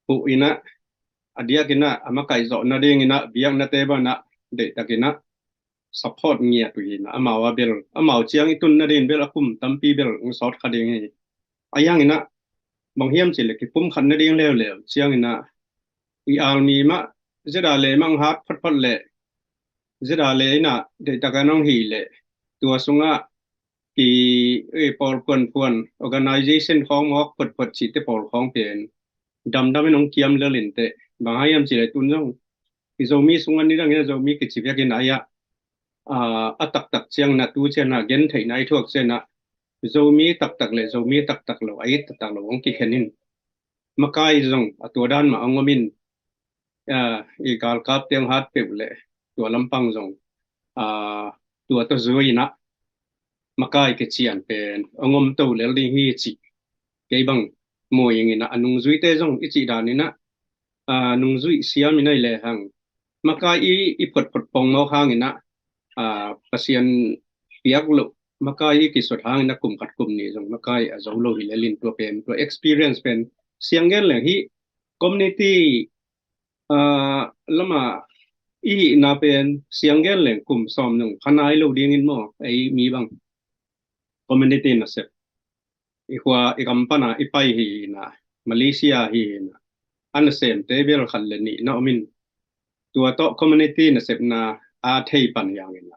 pu ina adia kina ama kai zo na ding ina biang na te ba na de takina support ngia tu ina ama wa bel ama chiang itun na din bel akum tampi bel ng sort khading ni ayang ina bang hiam chi le ki pum khan na ding le chiang ina I al mi ma zeda le mang hat phat le zeda le ina de takanong hi le ตัวสุงะกี่ปอลพวน organization ของมอกปดสิทธิ์ปอลของเป็นดำไม่น้องเกียมเลลินเตบางให้ยามสิเลยตุนจงที่จะมีสุงะนี่ดังเงี้ยจะมีกิจวัตรกินอะไรตักเชียงนัดดูเชียงนักเย็นไทยในทั่วเชียงนักจะมีตักเลยจะมีตักเลยไอ้ตักเลยองค์กิเขนินมาใกล้จงตัวด้านมาองมินอีกาลกับเตียงฮัดเปเลยตัวลำพังจงตัวตัวซุยนะมาใกล้กิเชียนเป็นองมตัวเลลิฮีจิเกี่ยบังมวยอย่างนี้นะนุงซุยเตจงอิจิดานี่นะนุงซุยเสียมินัยเลยหังมาใกล้อีปดปองมอข้างนี่นะpasien piak lo makai ki sot hang na kum kat kum ni jong makai a zo lo hi lelin to pen to experience pen siangel le hi community lama i na pen siangel le kum som nung khanai lo ding in mo ai mi bang community na se i hwa i kampana i pai hi na Malaysia hi na an sem te bel khal le ni na omin tua to community na se na a thei pan yang in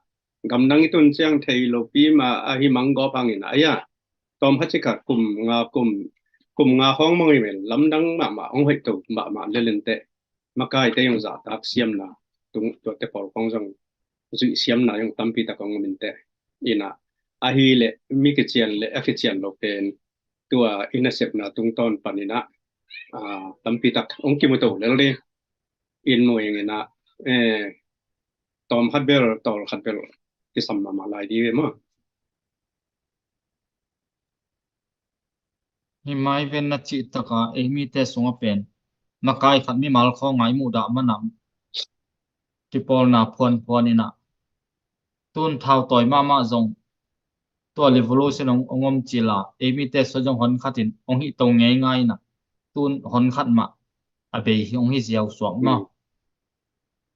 gam nang itun siang thei lo pi ma a hi mang go pang in aya tom hachika kum nga hong mong imen lam dang ma ong hoi to ma lelen te makai te yong za tak siam na tung to te pol kong jong zui siam na yong tampi ta kong min te ina a hi le mi ke chian le a ke chian lo pen tua ina sep na tung ton panina tampi tak ong ki mo to le le in mo yeng ina tom hat bel tol hat bel ki sam ma lai di mo hi mai ven na chi taka emi te sunga pen makai khat mi mal kho ngai mu da manam ti pol na phon ina tun thau toy ma zong to revolution ongom chila emi te so jong hon khatin ong hi to ngai na tun hon khat ma abe hi ong hi ziaw suak ma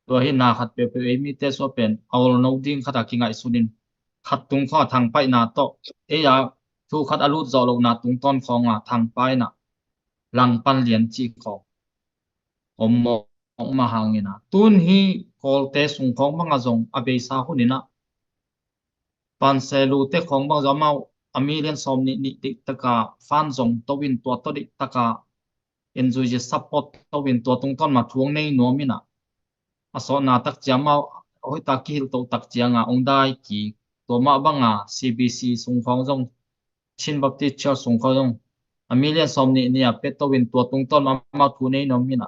to hi na khat pe emi te so pen awl no ding khata ki ngai sunin khat tung kho thang pai na to e ya thu khat alut zo lo na tung ton khonga thang pai na lang pan lian chi kho om mo ong ma hangina tun hi kol te sung khong manga zong abe sa hunina pan se lu te khong bang zamau amilian som ni taka fan zong to win to di taka enjoy je support to win to tung ton ma thuang nei no mina aso na tak jamau hoi ta ki to tak chianga ong dai ki to ma banga CBC sung khong zong chin bapti cha sung khong zong amilian som ni a pet to win to tung ton ma thu nei no mina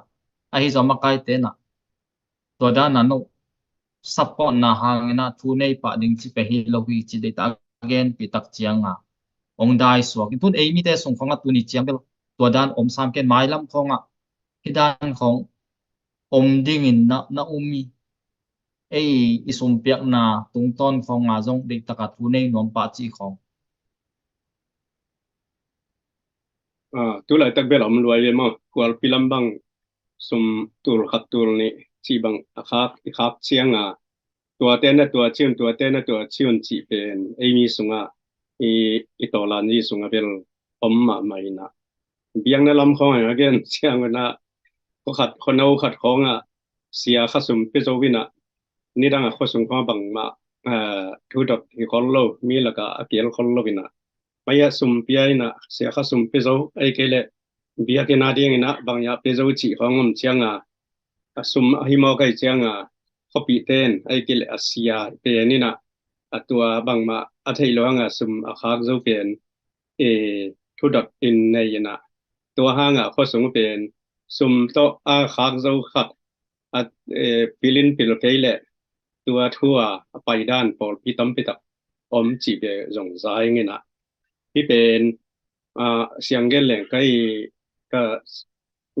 a hi zo ma kai te na to da na no support na hangina thu nei pa ding chi pe hi lo hi chi de ta again pi tak chianga ong dai so kin tun ei mi te sung khong a tu ni chiang bel to dan om sam ken mai lam khonga hi dan khong om ding in na umi ei isum piak na tung ton khong nga jong de taka thu nei nom pa chi khong tu lai tak bel om luai le mo kwal pilam bang sum tur khat tur ni chi bang khap chiangตัวเต้นนะตัวชิวตัวเต้นนะตัวชิวจีเป็นไอ้มีสุงะอีตัวลานนี่สุงะเป็นอมมาไม่นะเบียงนั่นลำของอะไรกันเชียงกันนะก็ขัดคนเอาขัดของเสียข้าสุมเปโซวินะนี่ดังข้าสุมของบังมาทุดอกที่คนโลมีแล้วก็เกี่ยวคนโลวินะไม่ยสุมเปียนะเสียข้าสุมเปโซไอ้เกลเบียกินนาดีนะบางอย่างเปโซจีของผมเชียงสุมหิมอไกเชียงเขาปีเต้นไอ้กิเลสเสียเป็นนี่นะตัวบางมาอัธยร้องสุมอาคาเจ้าเป็นทุดอินในนะตัวห้างเขาสงเป็นสุมโตอาคาเจ้าขัดปิลินปิลเกลตัวทั่วไปด้านปอลพิตัมพิตักอมจีเบจงใจงี้นะที่เป็นเสียงเกลแหล่งใกล้ก็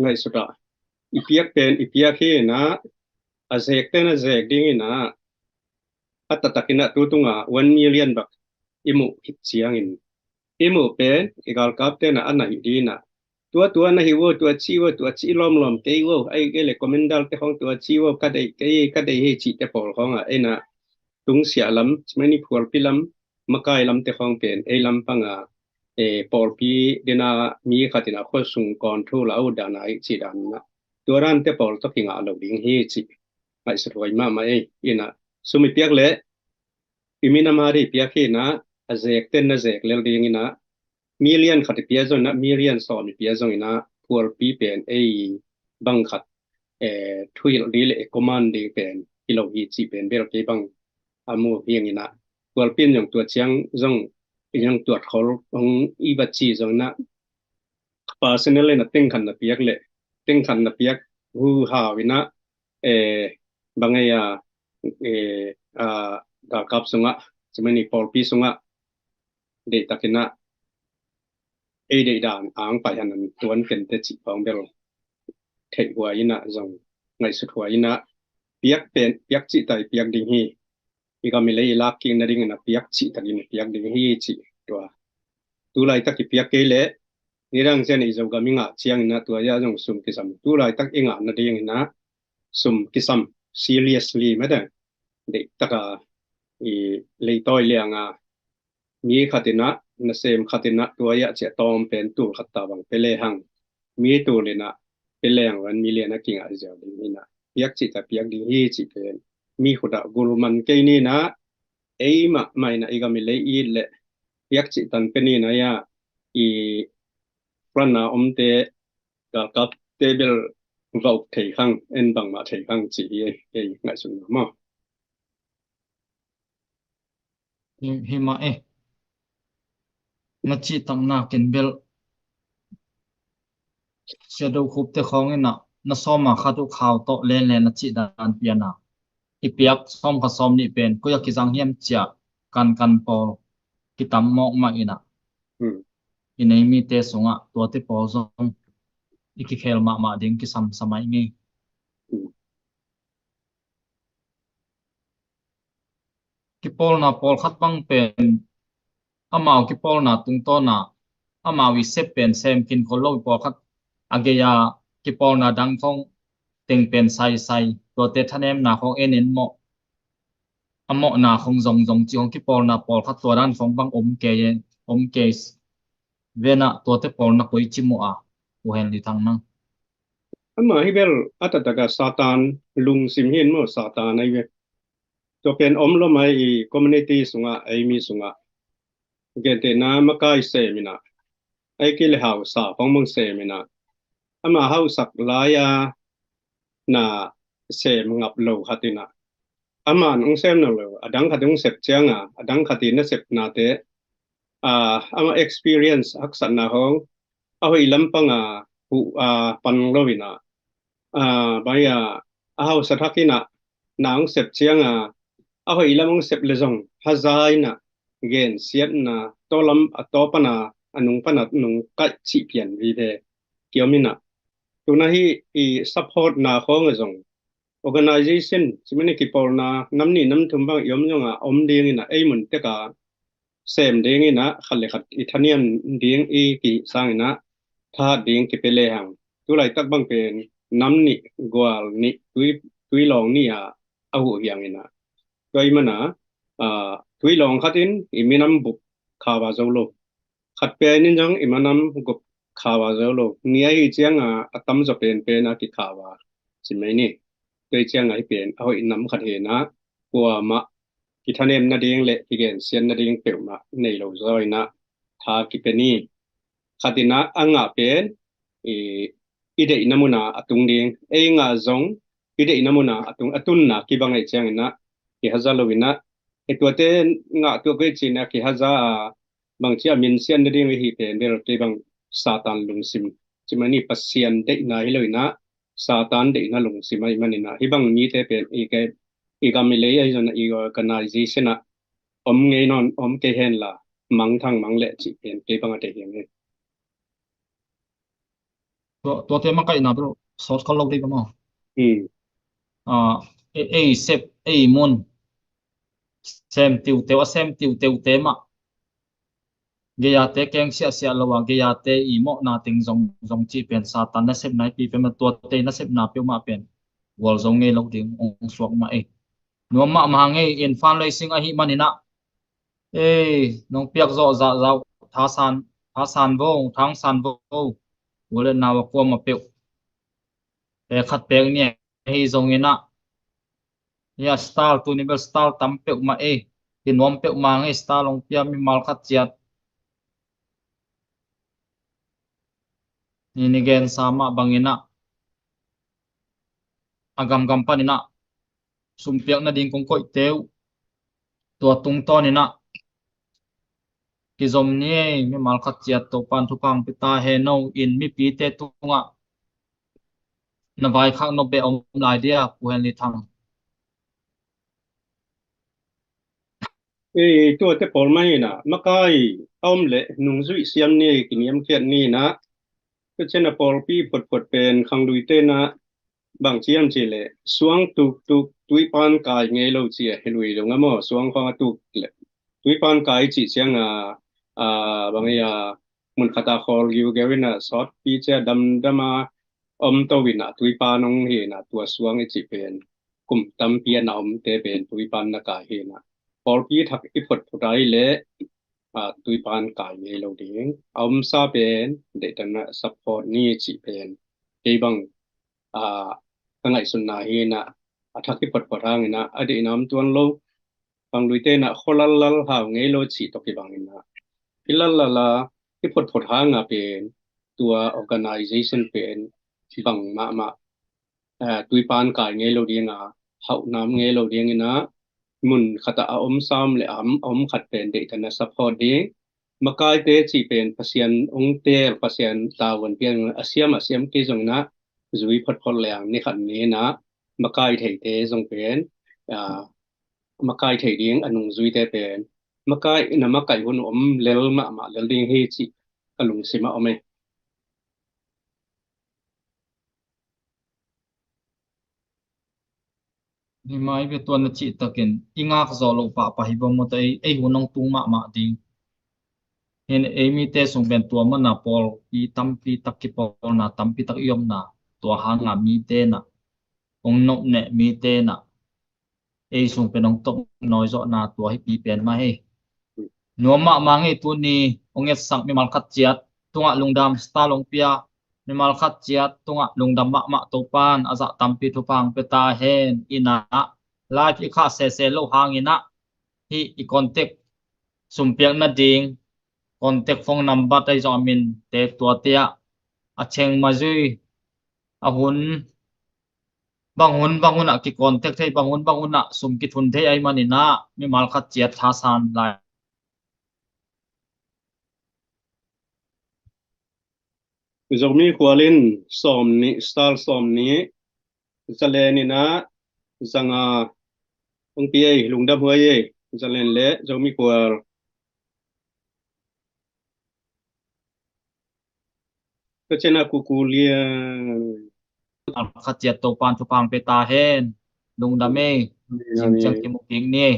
ไงสุดอะอีเปียกเป็นอีเปียกที่นะazek ten azek ding ina atatakina tutunga 1 million bak imu hit siang in imu pen igal kap ten ana hidina tua na hiwo tua chi lom ke wo ai ke le komendal te hong tua chi wo kadai he chi te pol hong ina tung sia lam chmani phol pilam makai lam te hong pen ei lam panga pol pi dina mi khatina kho sung control au dana ai chi dan na turan te pol to kinga lo ding he chi aiสรวยมากไหมอินะสุมิเปียกเละ imina mari pia khi na azek ten na zek lel ding ina million khat pia zo na million so mi pia zo ina pual pi pen bang khat thuil dil command de pen kilo hi chi pen bel ke bang amu hiang ina pual pin yong tua chiang zong yang tua khol ong i ba chi zo na personally na ting khan na piak le ting khan na piak hu ha wina bangaya da kap sunga chimani por pi sunga de takina de dan ang pa hanan tuan ken te chi pong bel thei hua ina zong ngai su hua ina piak pen piak chi tai piak ding hi ika mi le la king na ring na piak chi takin piak ding hi chi to tu lai tak piak ke le nirang chen i zo ga mi nga chiang na tua ya jong sum kisam tu lai tak inga na ding na sum kisam seriously ma da de taka i le toy lianga mi khatina na sem khatina tua ya che tom pen tu khatta bang pele hang mi tu le na pele hang wan mi le na kinga ja ding ni na piak chi ta piak ding hi chi pen mi khuda gulman ke ni na ei ma mai na iga mi le i le piak chi tan pe ni na ya i prana omte ga kap table vào thầy khang en bằng mà thầy khang chỉ ngại sung mà hi ma na chi tam na ken bel shadow khup te khong ina na soma khatu khaw to len len na chi dan piana ipiak som kha som ni pen ko ya ki jang hiam cha kan pol ki tam mok ma ina inei mi te sunga to te pol zong iki khel ma ding ki sam samai ngi ki pol na pol khat bang pen amao ki pol na tung to na amao wi sep pen sem kin ko lo pol khat ageya ki pol na dang thong teng pen sai to te thanem na khong en mo amo na khong zong chi hong ki pol na pol khat to dan phong bang om ke vena to te pol na koi chi mo a u hen li thang nang ama hi bel atataga satan lung sim hin mo satan ai ve to pen om lo mai community sunga ai mi sunga gente na makai se mina ai ki le hau sa phong mong se mina ama hau sak la ya na se ngap lo hatina ama nong sem no lo adang khatung sep changa adang khatina sep na te ama experience aksan na hong ahoi lampanga hu pan lovina baya ahaw sathakina nang sep chianga ahoi lamong sep lezong hazaina gen siat na tolam atopana anung pana nung ka chi pian vi de kiomina tuna hi I support na khong zong organization chimani ki porna namni nam thumbang yom jonga om ding ina aimun teka sem ding ina khalle khat ithanian ding ki sangina tha ding ki pele hang tu lai tak bang pen namni gwal ni tui long ni ahu yang ina koi mana tui long khatin iminam buk khawa zolo khat pe nin jong imanam gup khawa zolo ni ai chiang atam zo pen na ki khawa chimai ni tôi chiang ngai pen ahoi nam khat he na kwa ma ki thanem na ding le ki gen sian na ding pe ma nei lo zoi na tha ki pe ni khatina anga pen ide namuna atung ding nga zong ide namuna atun na ki bangai chiang na ki hazalowina etwate nga to ke china ki haza bang chia min sian na ding hi pen del ke bang satan lungsim chimani pasian de na hiloina satan de na lung simai manina ibang ni te pen igamile ai jona I organization a om nge non om ke hen la mang thang mang le chi pen ke bang ate hiang ne to te ma kai na bro sort kol lo de mo sep mon sem tiu te ma ge ya te keng sia lo wa ge ya te I mo na ting zong chi pen satan na sep nai pi pe ma to te na sep na pe ma pen wal zong nge lo ding ong suak ma no ma nge in fan lai sing a hi manina nong piak zo za tha san vo thang san vo wala na wa ko ma pe pe khat pe ni hi zong ina ya style tu ni bel style tam pe ma kinom pe mang sta long pia mi mal khat chiat ni gen sama bangina agam gam panina sumpiak na ding kong koi teu tua tung to ni na ki zom ni mi mal khat chiat to pan thu pang pita he no in mi pi te tunga na vai khak no be om lai dia ku hen li thangตัวเตปอลไม่นะมากายอ้อมเละนุ่งสุยเสียมนี่กินยำเขียนนี่นะก็เช่นปอลปีปดเป็นคังดุยเตนะบางเชียมเจเลสวงตุกตุยปานกายไงเราเจียเฮลุยลงงะมอสวงฟังตุกเลตุยปานกายจีเสียงบางอย่างมุนคาตาคอลยูเกวินะสอดปีเจดำมาตวินะตุยปานองเฮนะตัวสวงไอจีเป็นกลุ่มตำเปียนอมเตเป็นตุยปานนากาเฮนะ Paul pi thak ipot putai le tui pan kai me lo ding sa pen de tan support ni chi pen ke bang a kangai sun na hi na thak ipot potang na adi nam tuan lo bang lui te na kholal lal ha ngei lo chi to ki bang na pilal la ipot potang a pen tua organization pen bang ma tui pan kai ngei lo ding hau nam ngei lo ding na mun khata sam le khat pen de tan support ding makai te chi pen pasian te pasian tawan pian asiam ke jong na zui phot lang ni khat ne na makai thei te jong pen makai thei ding anung zui te pen makai hun lel ma lel ding he chi kalung sima ome ni mai be tuan na chi takin inga ka zo lo pa hi bom mo tai ei hunong tung ma ding hen emi te sung ben tua ma na pol pi tam pi tak ki pol na tam pi tak yom na tua hanga mi te na ong no ne mi te na ei sung pen ong tok noi zo na tua hi pi pen ma he nuam ma nge tu ni ong et sang mi mal khat chiat tunga lungdam sta long pia mi mal khat chiat tunga lungdam ma to pan aza tam pi thu pang pe ta hen ina lai pi kha se lo hangina hi I contact sumpiak na ding contact phone number tai zo min te tua tia a cheng ma zui a hun bangun a ki contact thei bangun a sum ki thun thei ai manina mi mal khat chiat tha san lai zomi kwalin som ni stal som ni zalen ni na zanga ong pi lungdam huai zalen le zomi kwalก็เช่นกูเลีย al khat chiat to pan thu pang pe ta hen lung da me sim chang ki mu ping ni